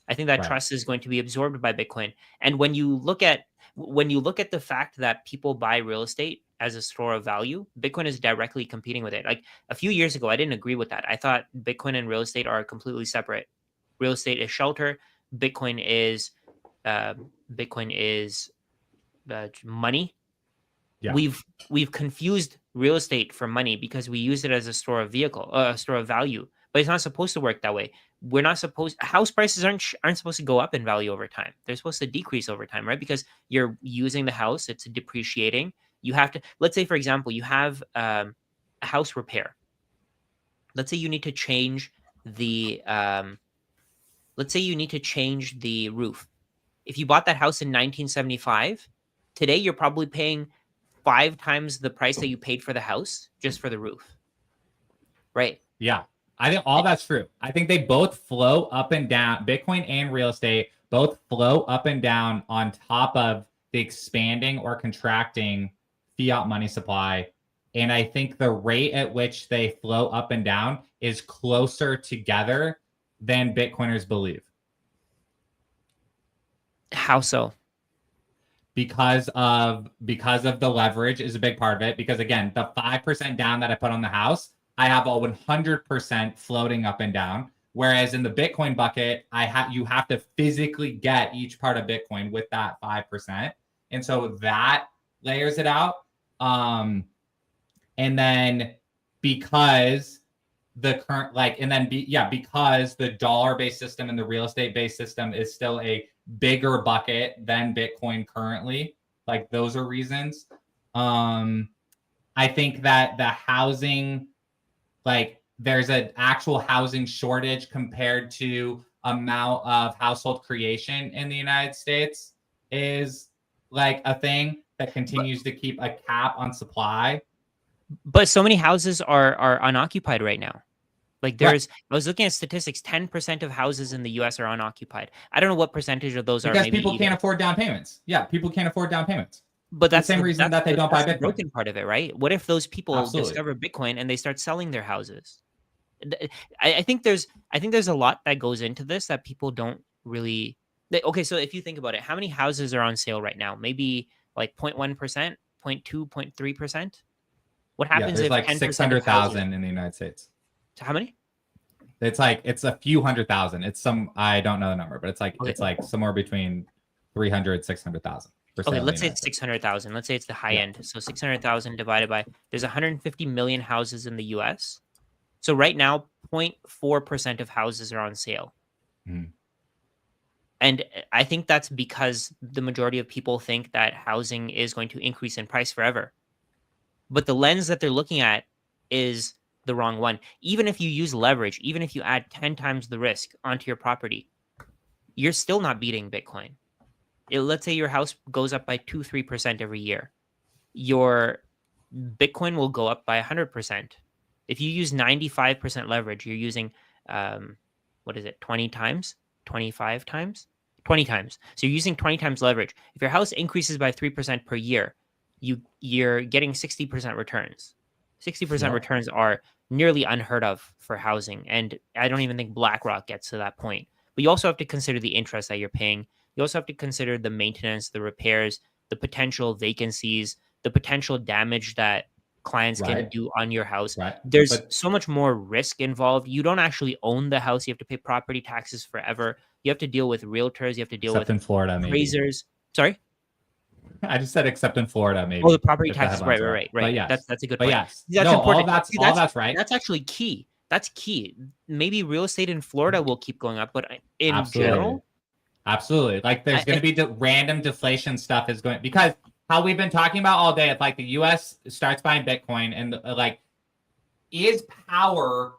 S3: I think that
S2: Right.
S3: trust is going to be absorbed by Bitcoin. And when you look at the fact that people buy real estate as a store of value, Bitcoin is directly competing with it. Like a few years ago, I didn't agree with that. I thought Bitcoin and real estate are completely separate. Real estate is shelter. Bitcoin is uh, Bitcoin is money.
S2: Yeah.
S3: We've confused real estate for money because we use it as a store of store of value. But it's not supposed to work that way. We're not supposed house prices aren't supposed to go up in value over time. They're supposed to decrease over time, right? Because you're using the house, it's depreciating. You have to, let's say, for example, you have a house repair. Let's say you need to change the roof. If you bought that house in 1975, today you're probably paying 5 times the price that you paid for the house just for the roof. Right.
S2: Yeah. I think all that's true. I think they both flow up and down. Bitcoin and real estate both flow up and down on top of the expanding or contracting fiat money supply. And I think the rate at which they flow up and down is closer together than Bitcoiners believe.
S3: How so?
S2: Because of the leverage is a big part of it. Because again, the 5% down that I put on the house, I have a 100% floating up and down. Whereas in the Bitcoin bucket, you have to physically get each part of Bitcoin with that 5%, and so that layers it out. And then because the current because the dollar-based system and the real estate-based system is still a bigger bucket than Bitcoin currently. Like those are reasons. I think that the housing, like there's an actual housing shortage compared to amount of household creation in the United States is like a thing that continues to keep a cap on supply.
S3: But so many houses are unoccupied right now. Like I was looking at statistics, 10% of houses in the US are unoccupied. I don't know what percentage of those
S2: because
S3: are maybe
S2: people can't afford down payments. Yeah, people can't afford down payments.
S3: But that's
S2: the same reason that they don't buy
S3: the
S2: Bitcoin.
S3: broken part of it, right? What if those people
S2: Absolutely.
S3: discover Bitcoin and they start selling their houses? I think there's a lot that goes into this that people don't really. Okay, so if you think about it, how many houses are on sale right now? Maybe like 0.1%, 0.2, 0.3%. What happens
S2: there's
S3: if
S2: like
S3: 10% of
S2: 600,000 in the United States?
S3: So how many?
S2: It's a few 100,000. It's I don't know the number, but it's like somewhere between 300, 600,000.
S3: Okay, let's say it's 600,000. Let's say it's the high end. So 600,000 divided by, there's 150 million houses in the US. So right now, 0.4% of houses are on sale.
S2: Mhm.
S3: And I think that's because the majority of people think that housing is going to increase in price forever. But the lens that they're looking at is the wrong one. Even if you use leverage, even if you add 10 times the risk onto your property, you're still not beating Bitcoin. Let's say your house goes up by 2-3% every year. Your Bitcoin will go up by 100%. If you use 95% leverage, you're using, 20 times, 25 times, 20 times. So you're using 20 times leverage. If your house increases by 3% per year, you're getting 60% returns. 60% returns are nearly unheard of for housing. And I don't even think BlackRock gets to that point. But you also have to consider the interest that you're paying. You also have to consider the maintenance, the repairs, the potential vacancies, the potential damage that clients can do on your house. There's so much more risk involved. You don't actually own the house. You have to pay property taxes forever. You have to deal with realtors. You have to deal with
S2: in Florida,
S3: appraisers. Sorry?
S2: I just said except in Florida, maybe.
S3: Oh, the property taxes. Right.
S2: But yes.
S3: That's a good point.
S2: Yes.
S3: That's important.
S2: All that's right.
S3: That's actually key. That's key. Maybe real estate in Florida will keep going up, but in general.
S2: Absolutely. Like there's going to be the random deflation stuff is going, because how we've been talking about all day, if like the US starts buying Bitcoin and like is power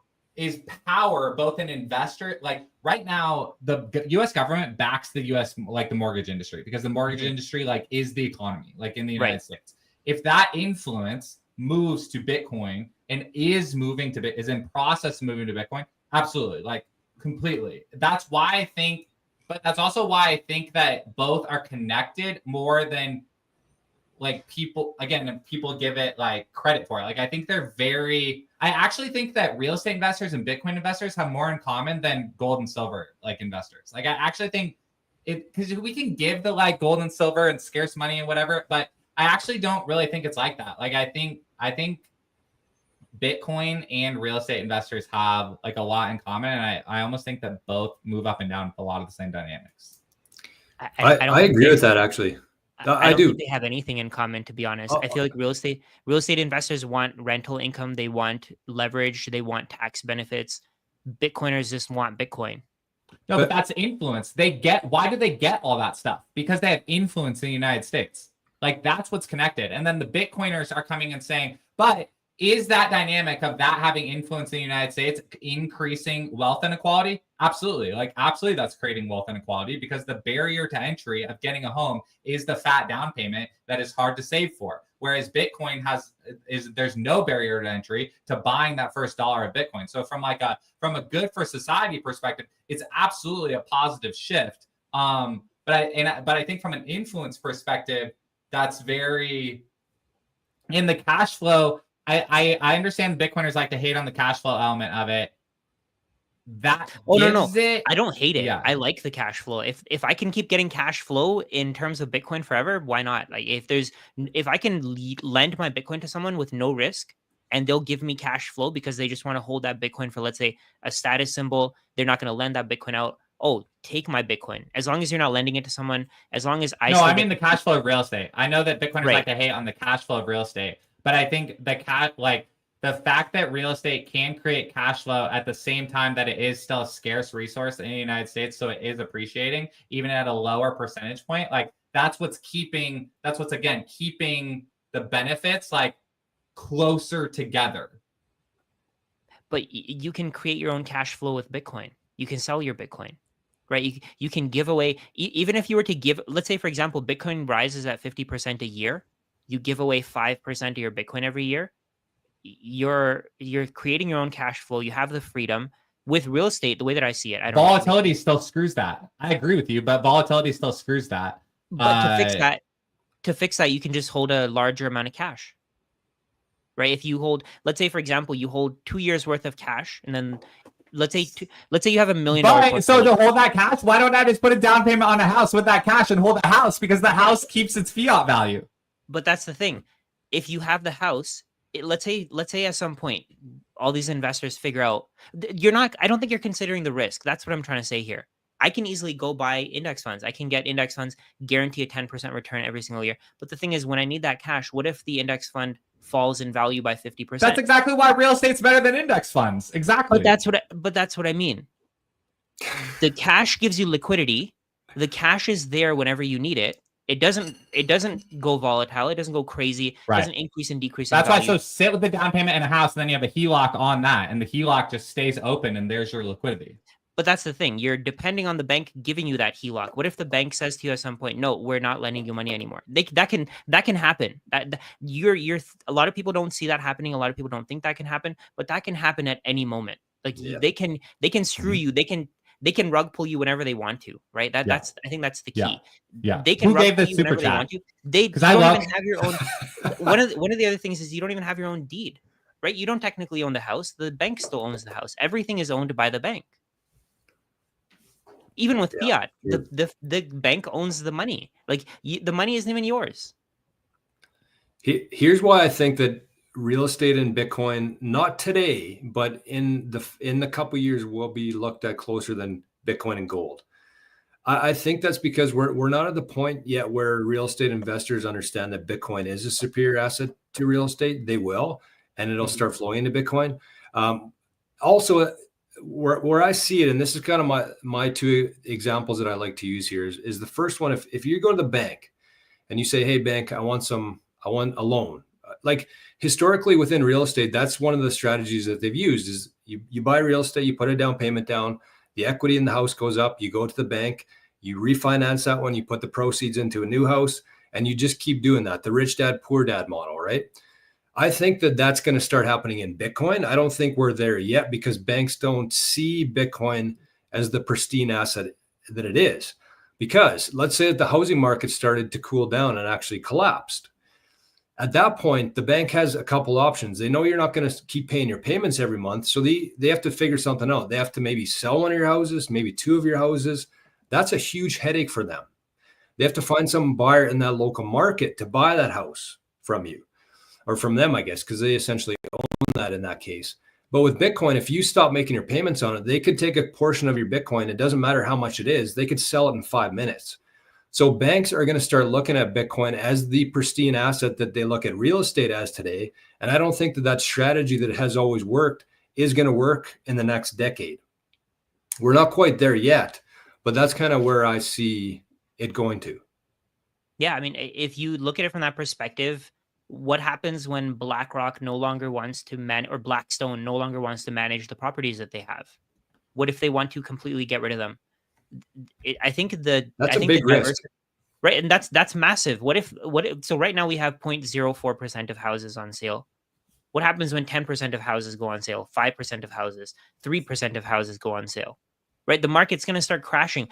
S2: both an investor, like right now the US government backs the US like the mortgage industry, because the mortgage industry like is the economy like in the United States. If that influence moves to Bitcoin and is in process of moving to Bitcoin, absolutely, like completely. That's why I think, but that's also why I think that both are connected more than like people give it like credit for it. Like I think I actually think that real estate investors and Bitcoin investors have more in common than gold and silver like investors. Like I actually think it, because we can give the like gold and silver and scarce money and whatever, but I actually don't really think it's like that. Like I think Bitcoin and real estate investors have like a lot in common, and I almost think that both move up and down a lot of the same dynamics.
S4: I agree with that actually.
S3: I don't think they have anything in common, to be honest. I feel like real estate investors want rental income, they want leverage, they want tax benefits. Bitcoiners just want Bitcoin.
S2: No, but that's influence. Why do they get all that stuff? Because they have influence in the United States. Like that's what's connected. And then the Bitcoiners are coming and saying, but is that dynamic of that having influence in the United States increasing wealth inequality? Absolutely. Like, absolutely, that's creating wealth inequality, because the barrier to entry of getting a home is the fat down payment that is hard to save for. Whereas Bitcoin there's no barrier to entry to buying that first dollar of Bitcoin. So from a good for society perspective, it's absolutely a positive shift. But I think from an influence perspective, that's very in the cash flow. I understand Bitcoiners like to hate on the cash flow element of it. No.
S3: I don't hate it.
S2: Yeah.
S3: I like the cash flow. If I can keep getting cash flow in terms of Bitcoin forever, why not? Like if I can lend my Bitcoin to someone with no risk and they'll give me cash flow because they just want to hold that Bitcoin for, let's say, a status symbol, they're not going to lend that Bitcoin out. Oh, take my Bitcoin. As long as you're not lending it to someone, as long as I
S2: mean the cash flow of real estate. I know that Bitcoiners like to hate on the cash flow of real estate. But I think the fact that real estate can create cash flow at the same time that it is still a scarce resource in the United States, so it is appreciating even at a lower percentage point. Like that's what's keeping the benefits like closer together.
S3: But you can create your own cash flow with Bitcoin. You can sell your Bitcoin, right? You can give away, even if you were to give, let's say, for example, Bitcoin rises at 50% a year. You give away 5% of your Bitcoin every year. You're creating your own cash flow. You have the freedom. With real estate, the way that I see it,
S2: volatility still screws that. I agree with you, but volatility still screws that.
S3: But to fix that, you can just hold a larger amount of cash, right? If you hold, let's say, for example, you hold 2 years worth of cash, and then let's say you have $1 million.
S2: So to hold that cash, why don't I just put a down payment on a house with that cash and hold the house, because the house keeps its fiat value?
S3: But that's the thing. If you have the house, let's say at some point, all these investors figure out I don't think you're considering the risk. That's what I'm trying to say here. I can easily go buy index funds. I can get index funds, guarantee a 10% return every single year. But the thing is, when I need that cash, what if the index fund falls in value by 50%?
S2: That's exactly why real estate's better than index funds. Exactly.
S3: But that's what I mean. The cash gives you liquidity. The cash is there whenever you need it. It doesn't go volatile. It doesn't go crazy. It doesn't increase and decrease.
S2: That's
S3: in
S2: why.
S3: value.
S2: So sit with the down payment in a house, and then you have a HELOC on that, and the HELOC just stays open, and there's your liquidity.
S3: But that's the thing. You're depending on the bank giving you that HELOC. What if the bank says to you at some point, "No, we're not lending you money anymore"? That can happen. You're a lot of people don't see that happening. A lot of people don't think that can happen, but that can happen at any moment. Like they can screw you. They can rug pull you whenever they want to, right? That's I think that's the key.
S2: Yeah.
S3: They can
S2: Who
S3: rug
S2: gave
S3: pull
S2: the
S3: you
S2: super
S3: whenever they
S2: chat?
S3: want to. They don't even have your own. One of the other things is you don't even have your own deed, right? You don't technically own the house. The bank still owns the house. Everything is owned by the bank. Even with fiat, the bank owns the money. Like the money isn't even yours.
S4: Here's why I think that real estate and Bitcoin, not today, but in the couple years, will be looked at closer than Bitcoin and gold. I think that's because we're not at the point yet where real estate investors understand that Bitcoin is a superior asset to real estate. They will, and it'll start flowing into Bitcoin. Also, where I see it, and this is kind of my two examples that I like to use here, is the first one. If you go to the bank and you say, "Hey, bank, I want a loan." Like historically within real estate, that's one of the strategies that they've used is you buy real estate, you put a down payment down, the equity in the house goes up, you go to the bank, you refinance that one, you put the proceeds into a new house, and you just keep doing that. The rich dad, poor dad model, right? I think that that's going to start happening in Bitcoin. I don't think we're there yet because banks don't see Bitcoin as the pristine asset that it is. Because let's say that the housing market started to cool down and actually collapsed. At that point, the bank has a couple options. They know you're not going to keep paying your payments every month. So they have to figure something out. They have to maybe sell one of your houses, maybe two of your houses. That's a huge headache for them. They have to find some buyer in that local market to buy that house from you. Or from them, I guess, because they essentially own that in that case. But with Bitcoin, if you stop making your payments on it, they could take a portion of your Bitcoin. It doesn't matter how much it is. They could sell it in 5 minutes. So banks are going to start looking at Bitcoin as the pristine asset that they look at real estate as today. And I don't think that strategy that has always worked is going to work in the next decade. We're not quite there yet, but that's kind of where I see it going to.
S3: Yeah, I mean, if you look at it from that perspective, what happens when BlackRock no longer wants to or Blackstone no longer wants to manage the properties that they have? What if they want to completely get rid of them? I think
S4: that's a big risk,
S3: right? And that's massive. What if so right now we have 0.04% of houses on sale. What happens when 10% of houses go on sale, 5% of houses, 3% of houses go on sale? Right? The market's going to start crashing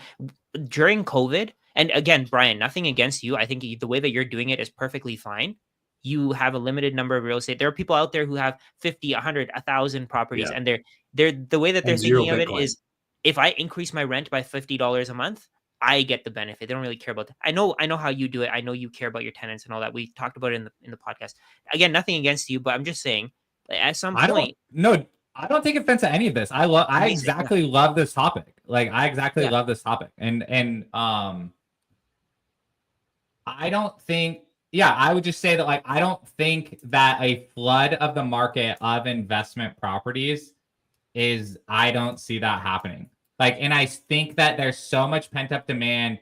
S3: during COVID. And again, Brian, nothing against you. I think the way that you're doing it is perfectly fine. You have a limited number of real estate. There are people out there who have 50, 100, 1,000 properties, and they're the way that they're thinking of it is, if I increase my rent by $50 a month, I get the benefit. They don't really care about that. I know how you do it. I know you care about your tenants and all that. We talked about it in the podcast. Again, nothing against you, but I'm just saying, at some point,
S2: I don't take offense to any of this. I exactly love this topic. Like I exactly love this topic, and I don't think. Yeah, I would just say that I don't think that a flood of the market of investment properties I don't see that happening. And I think that there's so much pent up demand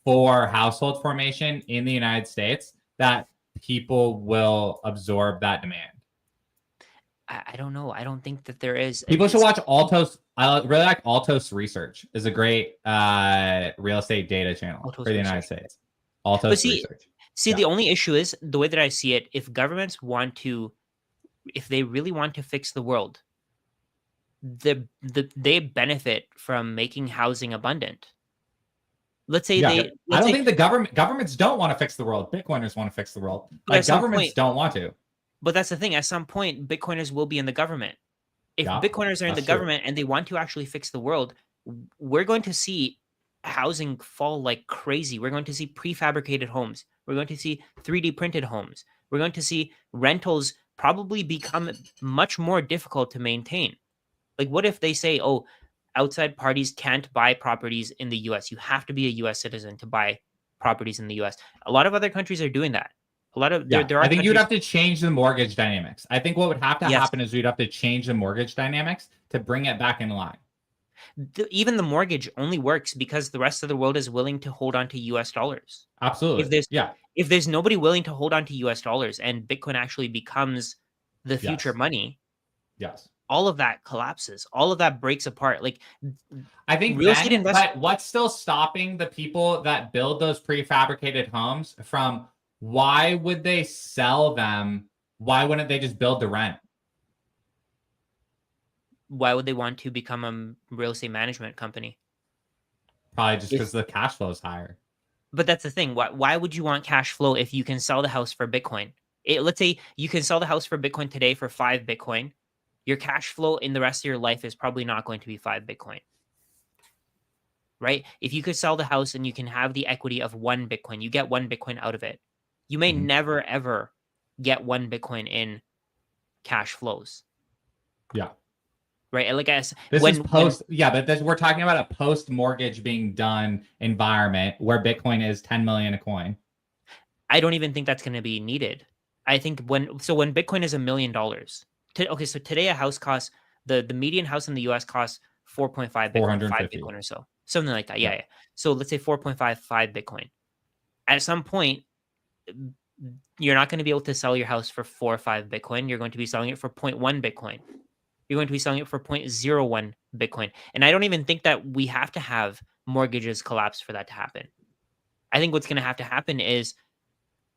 S2: for household formation in the United States that people will absorb that demand.
S3: I don't know. I don't think that there is.
S2: People should watch Altos. I really like Altos Research. Is a great real estate data channel for the United States. Altos Research.
S3: See, the only issue is the way that I see it. If governments if they really want to fix the world, they benefit from making housing abundant. Let's say
S2: I don't think the governments don't want to fix the world. Bitcoiners want to fix the world. Governments don't want to.
S3: But that's the thing. At some point, Bitcoiners will be in the government. If Bitcoiners are in the government and they want to actually fix the world, we're going to see housing fall like crazy. We're going to see prefabricated homes. We're going to see 3D printed homes. We're going to see rentals probably become much more difficult to maintain. Like, what if they say, oh, outside parties can't buy properties in the US? You have to be a US citizen to buy properties in the US. A lot of other countries are doing that. A lot of there are.
S2: I think you'd have to change the mortgage dynamics. I think what would have to happen is we'd have to change the mortgage dynamics to bring it back in line.
S3: Even the mortgage only works because the rest of the world is willing to hold on to US dollars.
S2: Absolutely.
S3: If there's nobody willing to hold on to US dollars and Bitcoin actually becomes the future
S2: Yes.
S3: money,
S2: Yes.
S3: all of that collapses. All of that breaks apart. Like,
S2: I think
S3: real estate investors.
S2: but what's still stopping the people that build those prefabricated homes from, why would they sell them? Why wouldn't they just build to rent?
S3: Why would they want to become a real estate management company?
S2: Probably just because the cash flow is higher.
S3: But that's the thing. Why would you want cash flow if you can sell the house for Bitcoin? Let's say you can sell the house for Bitcoin today for 5 Bitcoin. Your cash flow in the rest of your life is probably not going to be 5 Bitcoin. Right? If you could sell the house and you can have the equity of 1 Bitcoin, you get 1 Bitcoin out of it. You may never, ever get 1 Bitcoin in cash flows.
S2: Yeah.
S3: Right? Like,
S2: this is post, but we're talking about a post-mortgage being done environment where Bitcoin is 10 million a coin.
S3: I don't even think that's going to be needed. I think when Bitcoin is $1 million, so today a house costs, the median house in the US costs 4.5 Bitcoin, 5 Bitcoin or so. Something like that. Yeah. So let's say 4.55 Bitcoin. At some point, you're not going to be able to sell your house for 4 or 5 Bitcoin. You're going to be selling it for 0.1 Bitcoin. You're going to be selling it for 0.01 Bitcoin. And I don't even think that we have to have mortgages collapse for that to happen. I think what's going to have to happen is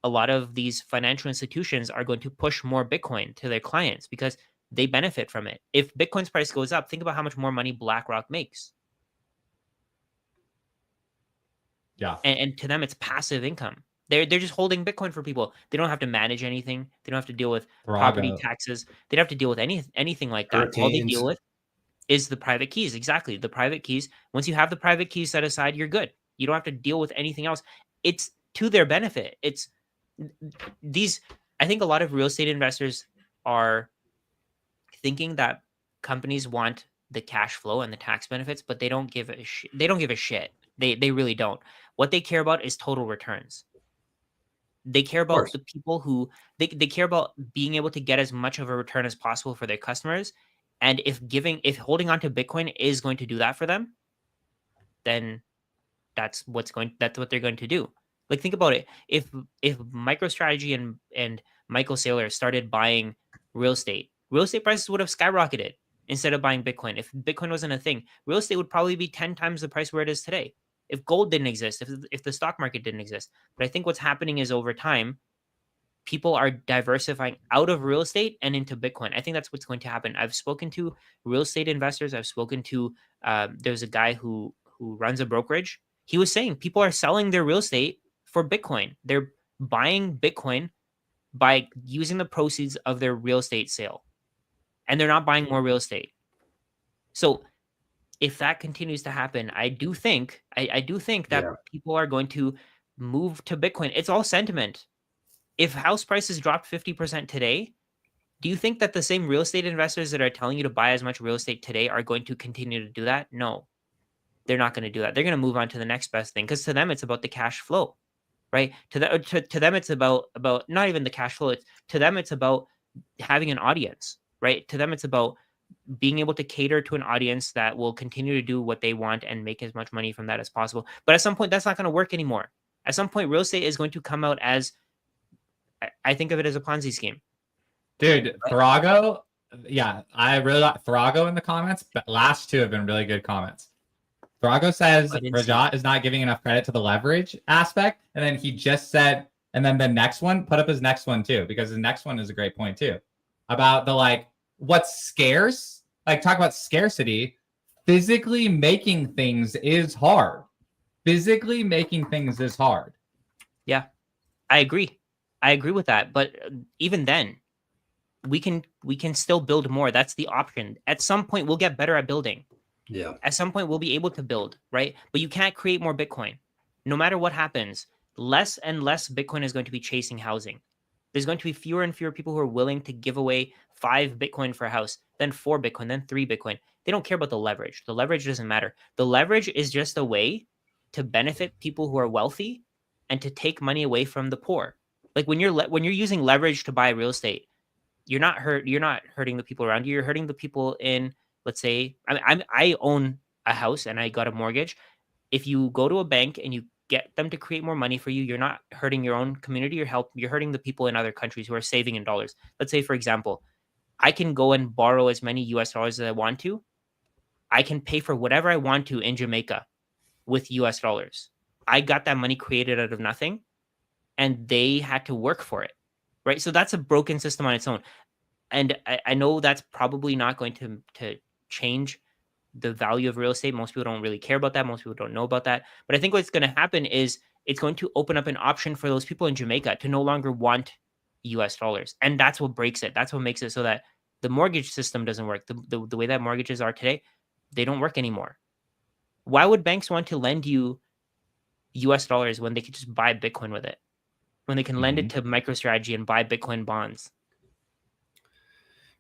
S3: a lot of these financial institutions are going to push more Bitcoin to their clients because they benefit from it. If Bitcoin's price goes up, think about how much more money BlackRock makes.
S2: Yeah.
S3: And to them, it's passive income. They're just holding Bitcoin for people. They don't have to manage anything. They don't have to deal with property taxes. They don't have to deal with anything like that.
S4: Hurricanes.
S3: All they deal with is the private keys. Exactly. The private keys. Once you have the private keys set aside, you're good. You don't have to deal with anything else. It's to their benefit. It's these. I think a lot of real estate investors are thinking that companies want the cash flow and the tax benefits, but they don't give a shit. They don't give a shit. They really don't. What they care about is total returns. They care about the people who they care about being able to get as much of a return as possible for their customers. And if holding on to Bitcoin is going to do that for them, then that's what they're going to do. Like, think about it. If MicroStrategy and Michael Saylor started buying real estate prices would have skyrocketed instead of buying Bitcoin. If Bitcoin wasn't a thing, real estate would probably be 10 times the price where it is today. If gold didn't exist, if the stock market didn't exist. But I think what's happening is over time, people are diversifying out of real estate and into Bitcoin. I think that's what's going to happen. I've spoken to real estate investors. I've spoken to, there's a guy who runs a brokerage. He was saying people are selling their real estate for Bitcoin. They're buying Bitcoin by using the proceeds of their real estate sale. And they're not buying more real estate. So if that continues to happen, I do think that people are going to move to Bitcoin. It's all sentiment. If house prices dropped 50% today, do you think that the same real estate investors that are telling you to buy as much real estate today are going to continue to do that? No, they're not going to do that. They're going to move on to the next best thing because to them, it's about the cash flow, right? To them, it's about not even the cash flow. To them, it's about having an audience, right? To them, it's about being able to cater to an audience that will continue to do what they want and make as much money from that as possible. But at some point, that's not going to work anymore. At some point, real estate is going to come out as, I think of it as a Ponzi scheme.
S2: Dude, Thrago, I really like Thrago in the comments, but last two have been really good comments. Thrago says Rajat is not giving enough credit to the leverage aspect. And then he just said, and then the next one, put up his next one too, because his next one is a great point too. About the what's scarce, talk about scarcity. Physically making things is hard. Physically making things is hard.
S3: Yeah, I agree. I agree with that. But even then, we can still build more. That's the option. At some point, we'll get better at building.
S4: Yeah.
S3: At some point, we'll be able to build, right? But you can't create more Bitcoin. No matter what happens, less and less Bitcoin is going to be chasing housing. There's going to be fewer and fewer people who are willing to give away 5 Bitcoin for a house, then 4 Bitcoin, then 3 Bitcoin. They don't care about the leverage. The leverage doesn't matter. The leverage is just a way to benefit people who are wealthy and to take money away from the poor. Like when you're using leverage to buy real estate, you're not hurting the people around you. You're hurting the people in, let's say, I own a house and I got a mortgage, if you go to a bank and you get them to create more money for you, you're not hurting your own community, you're hurting the people in other countries who are saving in dollars. Let's say, for example, I can go and borrow as many US dollars as I want to. I can pay for whatever I want to in Jamaica with US dollars. I got that money created out of nothing and they had to work for it. Right. So that's a broken system on its own. And I know that's probably not going to change the value of real estate. Most people don't really care about that. Most people don't know about that. But I think what's going to happen is it's going to open up an option for those people in Jamaica to no longer want US dollars. And that's what breaks it. That's what makes it so that the mortgage system doesn't work. The way that mortgages are today, they don't work anymore. Why would banks want to lend you US dollars when they could just buy Bitcoin with it? When they can lend it to MicroStrategy and buy Bitcoin bonds?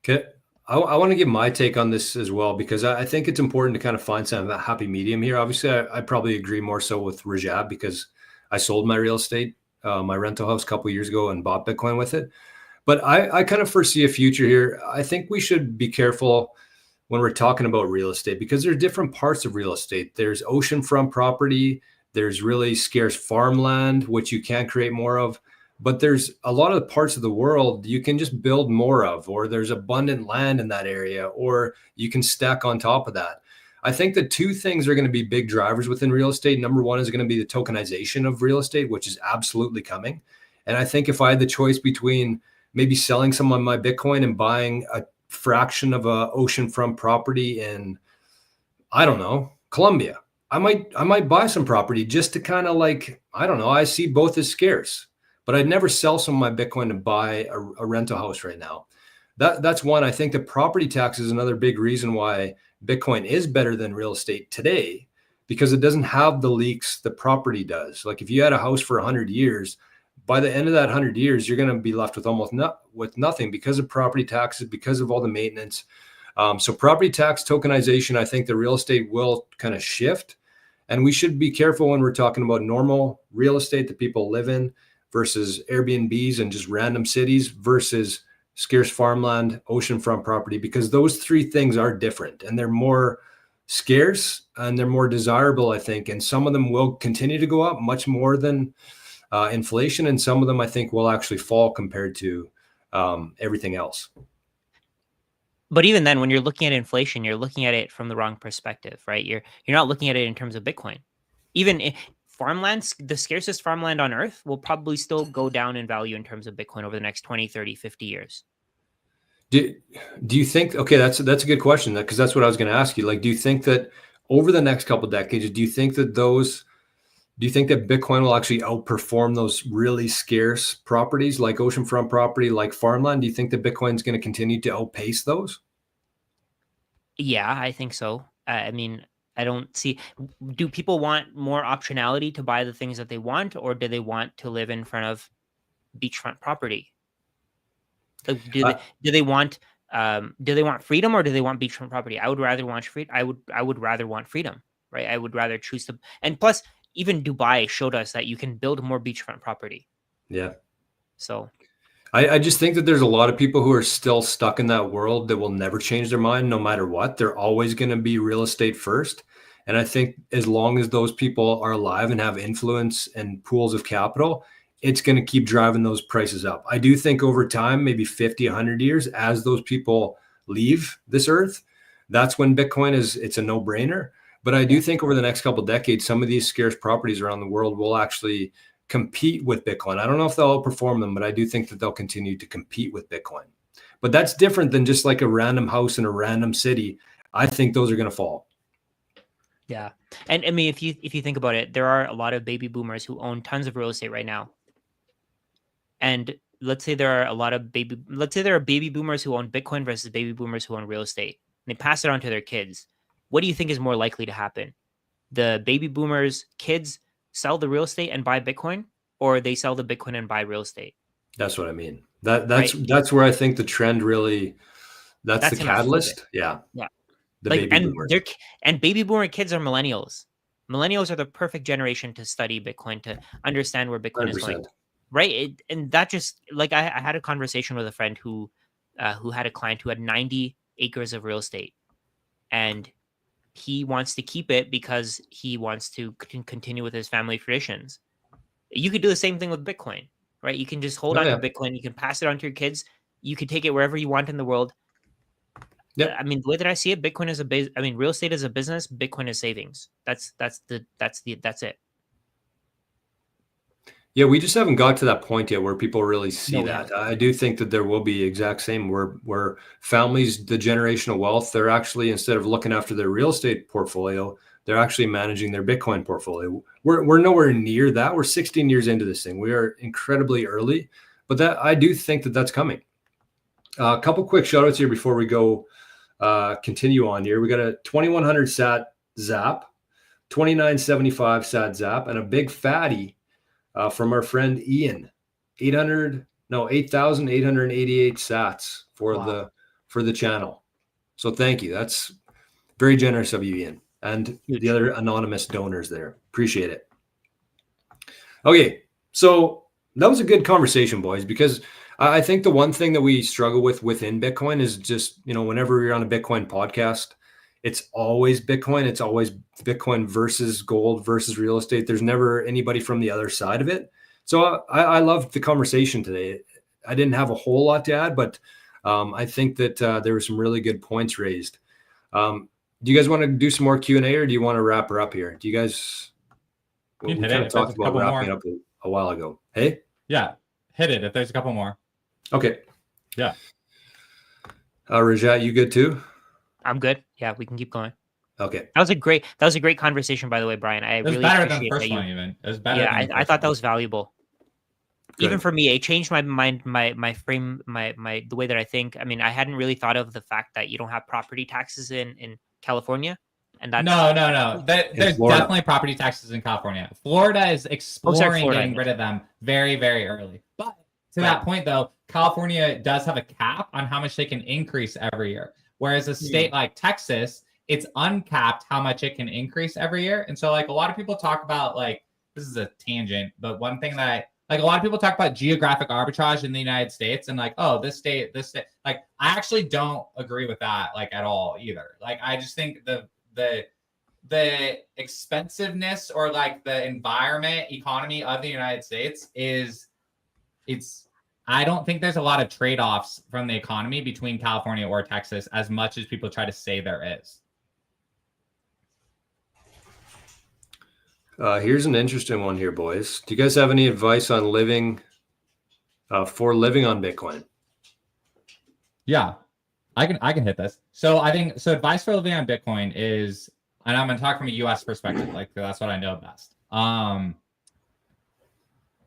S4: Okay. I want to give my take on this as well, because I think it's important to kind of find some happy medium here. Obviously, I probably agree more so with Rajab, because I sold my real estate, my rental house a couple of years ago and bought Bitcoin with it. But I kind of foresee a future here. I think we should be careful when we're talking about real estate, because there's different parts of real estate. There's oceanfront property. There's really scarce farmland, which you can create more of. But there's a lot of parts of the world you can just build more of, or there's abundant land in that area, or you can stack on top of that. I think the two things are going to be big drivers within real estate. Number one is going to be the tokenization of real estate, which is absolutely coming. And I think if I had the choice between maybe selling some of my Bitcoin and buying a fraction of a oceanfront property in, I don't know, Colombia, I might buy some property just to kind of like, I don't know, I see both as scarce. But I'd never sell some of my Bitcoin to buy a rental house right now. That's one. I think the property tax is another big reason why Bitcoin is better than real estate today, because it doesn't have the leaks the property does. Like if you had a house for 100 years, by the end of that 100 years, you're going to be left with almost with nothing because of property taxes, because of all the maintenance. So property tax tokenization, I think the real estate will kind of shift. And we should be careful when we're talking about normal real estate that people live in versus Airbnbs and just random cities versus scarce farmland, oceanfront property, because those three things are different and they're more scarce and they're more desirable, I think. And some of them will continue to go up much more than inflation. And some of them, I think, will actually fall compared to everything else.
S3: But even then, when you're looking at inflation, you're looking at it from the wrong perspective, right? You're not looking at it in terms of Bitcoin. Even farmlands, the scarcest farmland on earth will probably still go down in value in terms of Bitcoin over the next 20, 30, 50 years.
S4: Do you think, okay, that's a good question, because that's what I was going to ask you. Like, do you think that over the next couple of decades, do you think that Bitcoin will actually outperform those really scarce properties like oceanfront property, like farmland? Do you think that Bitcoin is going to continue to outpace those?
S3: Yeah, I think so. I mean, I don't see. Do people want more optionality to buy the things that they want, or do they want to live in front of beachfront property? Like, do they want freedom, or do they want beachfront property? I would rather want freedom. I would rather want freedom, right? I would rather choose to. And plus, even Dubai showed us that you can build more beachfront property.
S4: Yeah.
S3: So
S4: I just think that there's a lot of people who are still stuck in that world that will never change their mind no matter what. They're always going to be real estate first. And I think as long as those people are alive and have influence and pools of capital, it's going to keep driving those prices up. I do think over time, maybe 50, 100 years, as those people leave this earth, that's when Bitcoin it's a no-brainer. But I do think over the next couple of decades, some of these scarce properties around the world will actually compete with Bitcoin. I don't know if they'll outperform them, but I do think that they'll continue to compete with Bitcoin. But that's different than just like a random house in a random city. I think those are going to fall.
S3: yeah. And I mean, if you think about it, there are a lot of baby boomers who own tons of real estate right now. And let's say there are baby boomers who own Bitcoin versus baby boomers who own real estate. And they pass it on to their kids. What do you think is more likely to happen? The baby boomers' kids sell the real estate and buy Bitcoin, or they sell the Bitcoin and buy real estate?
S4: That's what I mean. That's where I think the trend really, that's the catalyst. Yeah.
S3: Yeah.
S4: The baby boomers.
S3: And baby boomer kids are millennials. Millennials are the perfect generation to study Bitcoin, to understand where Bitcoin
S4: 100%.
S3: is going. Right. And that just, like, I had a conversation with a friend who had a client who had 90 acres of real estate, and he wants to keep it because he wants to continue with his family traditions. You could do the same thing with Bitcoin, right? You can just hold on to Bitcoin. You can pass it on to your kids. You can take it wherever you want in the world.
S4: Yep.
S3: I mean, the way that I see it, Bitcoin is real estate is a business. Bitcoin is savings. That's it.
S4: Yeah, we just haven't got to that point yet where people really see
S3: we
S4: that.
S3: haven't.
S4: I do think that there will be exact same where families, the generational wealth, they're actually, instead of looking after their real estate portfolio, they're actually managing their Bitcoin portfolio. We're nowhere near that. We're 16 years into this thing. We are incredibly early, but that I do think that that's coming. A couple quick shout outs here before we go continue on here. We got a 2100 sat zap, 2975 sat zap, and a big fatty from our friend Ian, 8,888 sats for the channel. So thank you. That's very generous of you, Ian, and the other anonymous donors there. Appreciate it. Okay, so that was a good conversation, boys, because I think the one thing that we struggle with within Bitcoin is just, whenever you're on a Bitcoin podcast, it's always Bitcoin. It's always Bitcoin versus gold versus real estate. There's never anybody from the other side of it. So I loved the conversation today. I didn't have a whole lot to add, but I think that there were some really good points raised. Do you guys want to do some more Q&A, or do you want to wrap her up here? Do you guys? We kind of talked about wrapping it up a while ago. Hey?
S2: Yeah, hit it if there's a couple more.
S4: Okay.
S2: Yeah.
S4: Rajat, you good too?
S3: I'm good. Yeah, we can keep going.
S4: Okay.
S3: That was a great conversation, by the way, Brian. I really
S2: better
S3: appreciate
S2: than the first one. Even it was better.
S3: Yeah, I thought that was valuable.
S4: Good.
S3: Even for me, it changed my mind, my frame, the way that I think. I mean, I hadn't really thought of the fact that you don't have property taxes in California, and that's
S2: no. There's definitely property taxes in California. Florida is exploring getting rid of them very, very early. But to that point, though, California does have a cap on how much they can increase every year. Whereas a state like Texas, it's uncapped how much it can increase every year. And so, like, a lot of people talk about, like, this is a tangent, but one thing that a lot of people talk about geographic arbitrage in the United States and, like, oh, this state, like, I actually don't agree with that, like, at all either. Like, I just think the expensiveness or, like, the environment economy of the United States I don't think there's a lot of trade-offs from the economy between California or Texas as much as people try to say there is.
S4: Here's an interesting one here, boys. Do you guys have any advice on living on Bitcoin?
S2: Yeah, I can hit this. So I think advice for living on Bitcoin is, and I'm going to talk from a US perspective, like that's what I know best.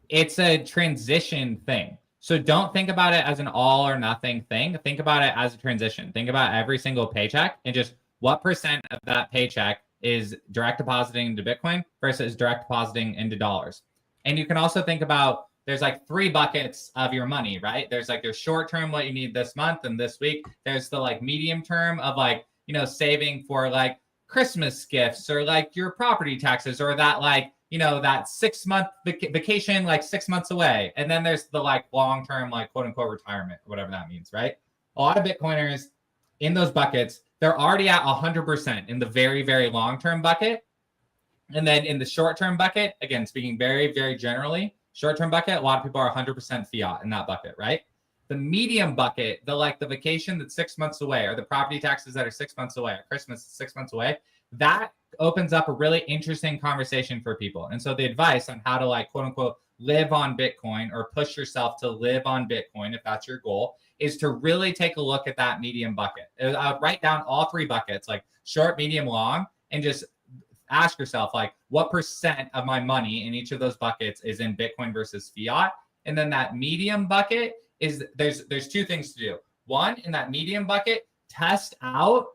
S2: It's a transition thing. So don't think about it as an all or nothing thing. Think about it as a transition. Think about every single paycheck and just what percent of that paycheck is direct depositing into Bitcoin versus direct depositing into dollars. And you can also think about, there's like 3 buckets of your money, right? There's like your short term, what you need this month and this week. There's the like medium term of like, saving for like Christmas gifts or like your property taxes or that like, that 6-month vacation, like 6 months away. And then there's the like long-term, like quote unquote retirement, whatever that means, right? A lot of Bitcoiners in those buckets, they're already at 100% in the very, very long-term bucket. And then in the short-term bucket, again, speaking very, very generally, short-term bucket, a lot of people are 100% fiat in that bucket, right? The medium bucket, the vacation that's 6 months away, or the property taxes that are 6 months away, or Christmas 6 months away, that opens up a really interesting conversation for people. And so the advice on how to like quote unquote live on Bitcoin or push yourself to live on Bitcoin, if that's your goal, is to really take a look at that medium bucket. I would write down all 3 buckets, like short, medium, long, and just ask yourself, like, what percent of my money in each of those buckets is in Bitcoin versus fiat? And then that medium bucket is there's 2 things to do. One, in that medium bucket, test out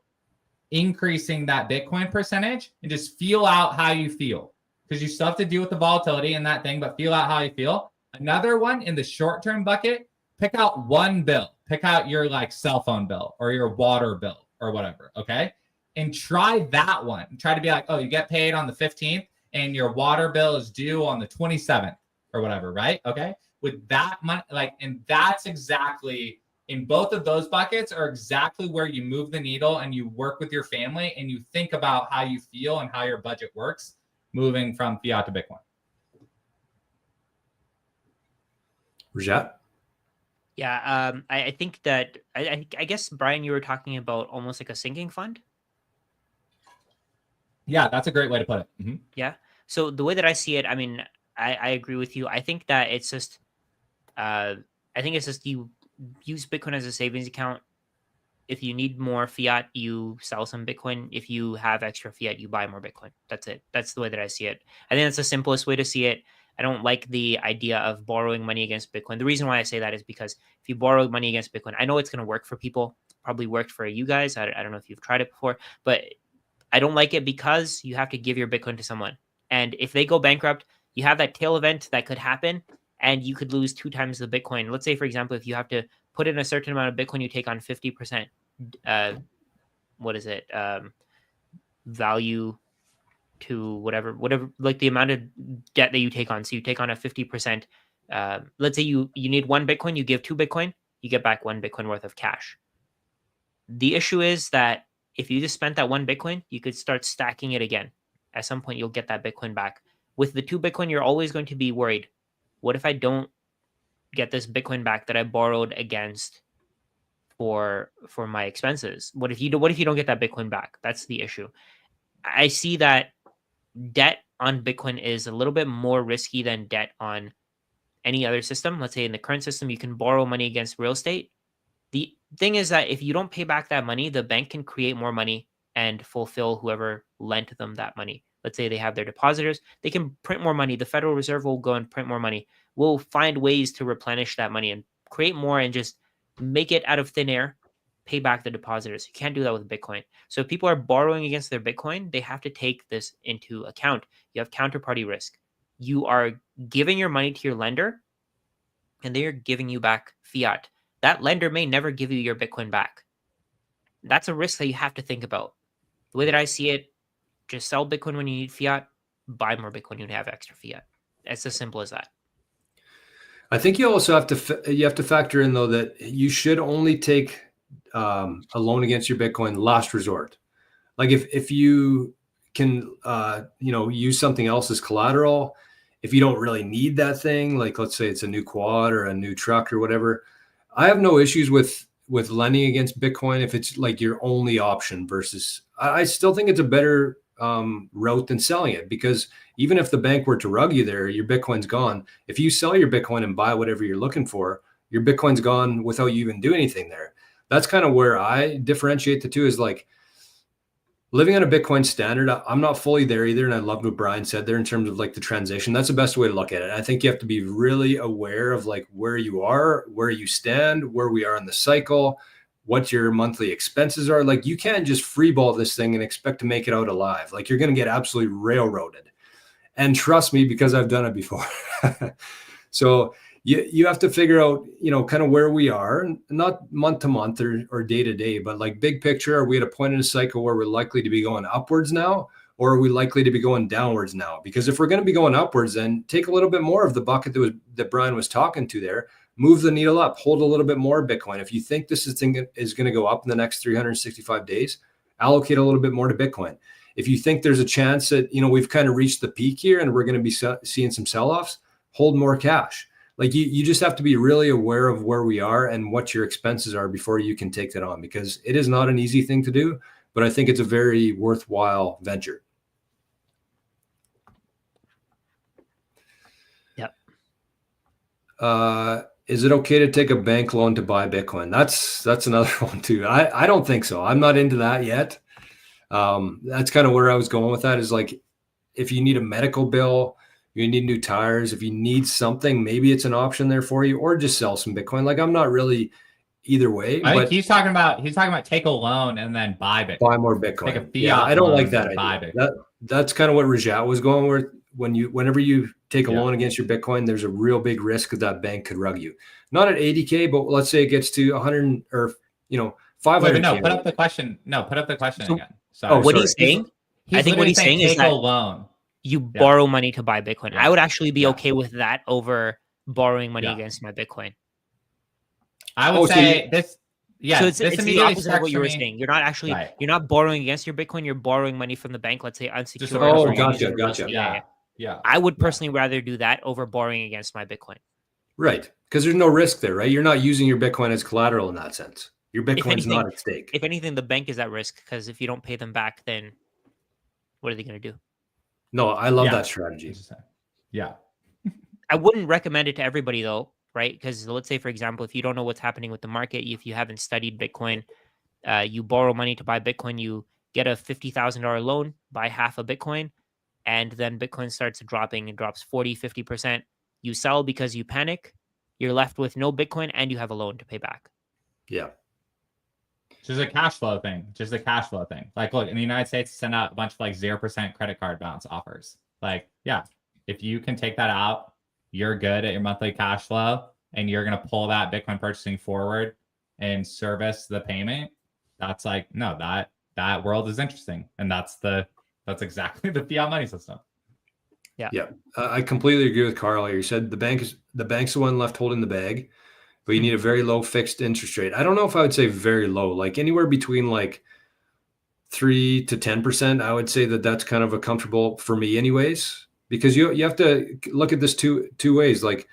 S2: increasing that Bitcoin percentage and just feel out how you feel, because you still have to deal with the volatility in that thing, but feel out how you feel. Another one, in the short-term bucket, pick out one bill. Pick out your like cell phone bill or your water bill or whatever, okay? And try that one. Try to be like, oh, you get paid on the 15th and your water bill is due on the 27th or whatever, right? Okay? With that money, like, and that's exactly in both of those buckets are exactly where you move the needle and you work with your family and you think about how you feel and how your budget works moving from fiat to Bitcoin.
S4: Rajat?
S3: Yeah, I think that I guess, Brian, you were talking about almost like a sinking fund.
S2: Yeah, that's a great way to put it. Mm-hmm.
S3: Yeah. So the way that I see it, I mean, I agree with you. I think that it's just, I think it's just you use Bitcoin as a savings account. If you need more fiat, you sell some Bitcoin. If you have extra fiat, you buy more Bitcoin. That's it. That's the way that I see it. I think that's the simplest way to see it. I don't like the idea of borrowing money against Bitcoin. The reason why I say that is because if you borrow money against Bitcoin, I know it's going to work for people. It's probably worked for you guys. I don't know if you've tried it before, but I don't like it because you have to give your Bitcoin to someone. And if they go bankrupt, you have that tail event that could happen and you could lose 2 times the Bitcoin. Let's say, for example, if you have to put in a certain amount of Bitcoin, you take on 50%, value to whatever, like the amount of debt that you take on. So you take on a 50%, let's say you need 1 Bitcoin, you give 2 Bitcoin, you get back 1 Bitcoin worth of cash. The issue is that if you just spent that 1 Bitcoin, you could start stacking it again. At some point, you'll get that Bitcoin back. With the 2 Bitcoin, you're always going to be worried. What if I don't get this Bitcoin back that I borrowed against for my expenses? What if you don't get that Bitcoin back? That's the issue. I see that debt on Bitcoin is a little bit more risky than debt on any other system. Let's say in the current system, you can borrow money against real estate. The thing is that if you don't pay back that money, the bank can create more money and fulfill whoever lent them that money. Let's say they have their depositors, they can print more money. The Federal Reserve will go and print more money. We'll find ways to replenish that money and create more and just make it out of thin air, pay back the depositors. You can't do that with Bitcoin. So if people are borrowing against their Bitcoin, they have to take this into account. You have counterparty risk. You are giving your money to your lender and they're giving you back fiat. That lender may never give you your Bitcoin back. That's a risk that you have to think about. The way that I see it, just sell Bitcoin when you need fiat, buy more Bitcoin when you have extra fiat. It's as simple as that.
S4: I think you also have to factor in, though, that you should only take a loan against your Bitcoin last resort. Like if you can use something else as collateral, if you don't really need that thing, like let's say it's a new quad or a new truck or whatever, I have no issues with lending against Bitcoin if it's like your only option. Versus I still think it's a better route than selling it, because even if the bank were to rug you there, your Bitcoin's gone. If you sell your Bitcoin and buy whatever you're looking for, your Bitcoin's gone without you even doing anything there. That's kind of where I differentiate the two, is like living on a Bitcoin standard. I'm not fully there either. And I love what Brian said there in terms of like the transition. That's the best way to look at it. I think you have to be really aware of like where you are, where you stand, where we are in the cycle, what your monthly expenses are. Like you can't just freeball this thing and expect to make it out alive. Like you're going to get absolutely railroaded. And trust me, because I've done it before. So you have to figure out, kind of where we are, not month to month or day to day, but like big picture. Are we at a point in a cycle where we're likely to be going upwards now, or are we likely to be going downwards now? Because if we're going to be going upwards, then take a little bit more of the bucket that Brian was talking to there, move the needle up, hold a little bit more Bitcoin. If you think this thing is going to go up in the next 365 days, allocate a little bit more to Bitcoin. If you think there's a chance that, we've kind of reached the peak here and we're going to be seeing some sell-offs, hold more cash. Like you just have to be really aware of where we are and what your expenses are before you can take that on, because it is not an easy thing to do, but I think it's a very worthwhile venture.
S3: Yep.
S4: Is it okay to take a bank loan to buy Bitcoin? That's another one too. I don't think so. I'm not into that yet. That's kind of where I was going with that, is like, if you need a medical bill, you need new tires, if you need something, maybe it's an option there for you, or just sell some Bitcoin. Like I'm not really either way.
S2: I think he's talking about take a loan and then buy Bitcoin.
S4: Buy more Bitcoin.
S2: Take a fiat
S4: I don't like that
S2: idea.
S4: That's kind of what Rajat was going with. Whenever you take a loan against your Bitcoin, there's a real big risk that bank could rug you. Not at 80K, but let's say it gets to 100 or 500.
S2: No, put up the question. Put up the question again.
S3: What he's saying, I think what he's saying is that
S2: a loan.
S3: You borrow money to buy Bitcoin. I would actually be
S2: Yeah.
S3: okay with that over borrowing money against my Bitcoin.
S2: I would
S4: Oh, so
S2: say this. Yeah,
S3: so
S2: this
S3: it's the
S2: immediately
S3: opposite of
S2: sparks
S3: what you
S2: for
S3: were
S2: me.
S3: saying. You're not actually
S2: Right.
S3: you're not borrowing against your Bitcoin. You're borrowing money from the bank. Let's say unsecured.
S2: Oh,
S3: or you're
S4: gotcha,
S3: using a real
S4: gotcha.
S3: estate-
S2: Yeah. Yeah.
S3: I would
S2: Yeah.
S3: personally rather do that over borrowing against my Bitcoin.
S4: Right. Because there's no risk there, right? You're not using your Bitcoin as collateral in that sense. Your Bitcoin's not at stake.
S3: If anything, the bank is at risk because if you don't pay them back, then what are they going to do?
S4: No, I love
S2: Yeah.
S4: that strategy.
S2: Yeah.
S3: I wouldn't recommend it to everybody though, right? Because let's say, for example, if you don't know what's happening with the market, if you haven't studied Bitcoin, you borrow money to buy Bitcoin, you get a $50,000 loan, buy half a Bitcoin, and then Bitcoin starts dropping and drops 40, 50%. You sell because you panic. You're left with no Bitcoin and you have a loan to pay back.
S4: Yeah.
S2: Just a cash flow thing. Like, look, in the United States, send out a bunch of like 0% credit card balance offers. Like, yeah, if you can take that out, you're good at your monthly cash flow and you're going to pull that Bitcoin purchasing forward and service the payment. That's like, no, that world is interesting. And that's exactly the fiat money system.
S4: Yeah. I completely agree with Carl here. You said the bank's the one left holding the bag, but you need a very low fixed interest rate. I don't know if I would say very low, like anywhere between like 3 to 10%. I would say that's kind of a comfortable for me anyways, because you have to look at this two ways. Like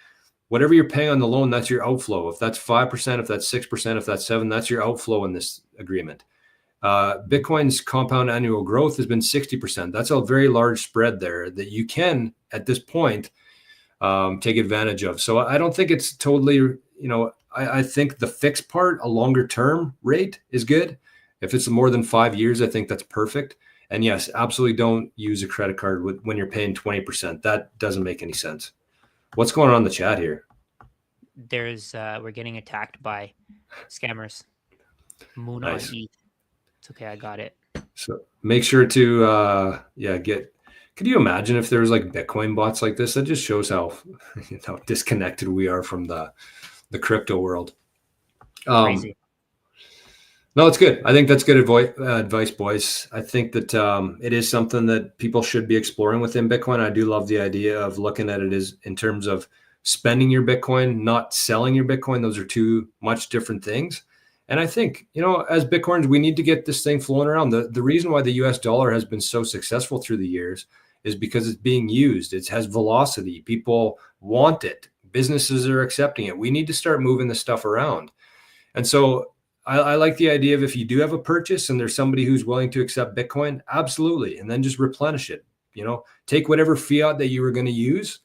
S4: whatever you're paying on the loan, that's your outflow. If that's 5%, if that's 6%, if that's 7%, that's your outflow in this agreement. Bitcoin's compound annual growth has been 60%. That's a very large spread there that you can, at this point, take advantage of. So I don't think it's totally, I think the fixed part, a longer term rate is good. If it's more than 5 years, I think that's perfect. And yes, absolutely don't use a credit card when you're paying 20%. That doesn't make any sense. What's going on in the chat here?
S3: We're getting attacked by scammers. Moon
S4: Nice.
S3: on ETH. It's okay, I got it.
S4: So make sure to could you imagine if there was like Bitcoin bots like this? That just shows how disconnected we are from the crypto world.
S3: Crazy.
S4: No, it's good. I think that's good advice, boys. I think that it is something that people should be exploring within Bitcoin. I do love the idea of looking at it as in terms of spending your Bitcoin, not selling your Bitcoin. Those are two much different things. And I think, as Bitcoiners, we need to get this thing flowing around. The reason why the US dollar has been so successful through the years is because it's being used. It has velocity. People want it. Businesses are accepting it. We need to start moving this stuff around. And so I like the idea of if you do have a purchase and there's somebody who's willing to accept Bitcoin, absolutely. And then just replenish it. Take whatever fiat that you were going to use.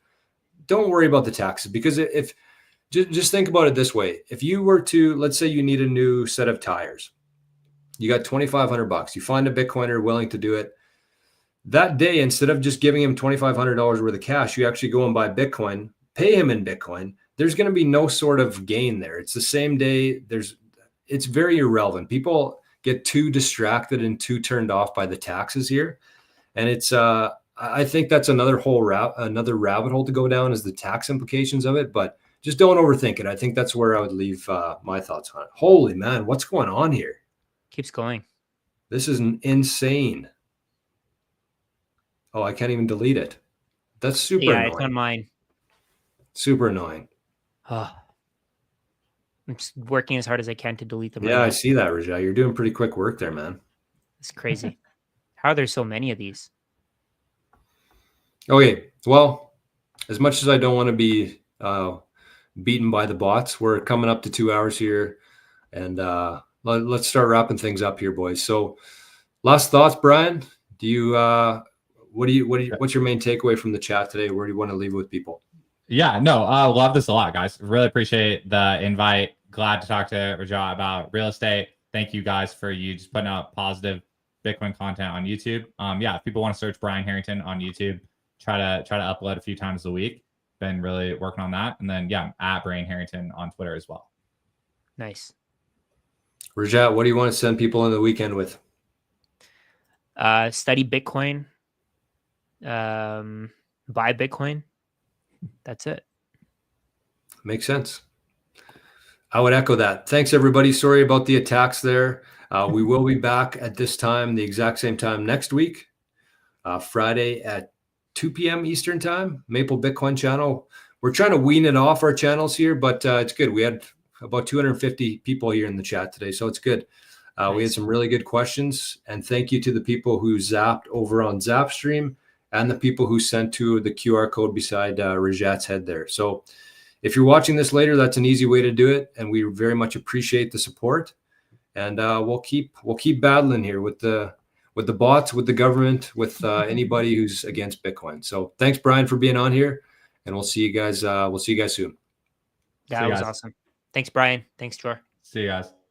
S4: Don't worry about the taxes, because if just think about it this way. If you were to, let's say you need a new set of tires, you got $2,500, you find a Bitcoiner willing to do it that day. Instead of just giving him $2,500 worth of cash, you actually go and buy Bitcoin, pay him in Bitcoin. There's going to be no sort of gain there. It's the same day. It's very irrelevant. People get too distracted and too turned off by the taxes here. And it's, I think that's another rabbit hole to go down, is the tax implications of it, but just don't overthink it. I think that's where I would leave my thoughts on it. Holy man, what's going on here?
S3: Keeps going.
S4: This is insane. Oh, I can't even delete it. That's super annoying.
S3: It's on mine.
S4: Super annoying.
S3: Oh, I'm just working as hard as I can to delete them.
S4: Yeah, I see that, Rajah. You're doing pretty quick work there, man.
S3: It's crazy. How are there so many of these?
S4: Okay, well, as much as I don't want to be beaten by the bots, we're coming up to 2 hours here, and let's start wrapping things up here, boys. So, last thoughts, Brian. Do you what's your main takeaway from the chat today? Where do you want to leave with people?
S2: Yeah, no, love this a lot, guys. Really appreciate the invite. Glad to talk to Rajah about real estate. Thank you guys for just putting out positive Bitcoin content on YouTube. If people want to search Brian Harrington on YouTube, try to upload a few times a week. Been really working on that. And then I'm at Brian Harrington on Twitter as well.
S3: Nice.
S4: Rajah, what do you want to send people in the weekend with?
S3: Study Bitcoin. Buy Bitcoin. That's it. Makes
S4: sense. I would echo that. Thanks, everybody. Sorry about the attacks there. We will be back at this time, the exact same time next week, Friday at 2 p.m. Eastern time, Maple Bitcoin channel. We're trying to wean it off our channels here, but it's good. We had about 250 people here in the chat today, so it's good. We had some really good questions, and thank you to the people who zapped over on Zapstream and the people who sent to the QR code beside Rajat's head there. So if you're watching this later, that's an easy way to do it, and we very much appreciate the support. And we'll keep battling here with the bots, with the government, with anybody who's against Bitcoin. So thanks, Brian, for being on here, and we'll see you guys. We'll see you guys soon.
S3: That was awesome. Thanks, Brian. Thanks, Jor.
S2: See you guys.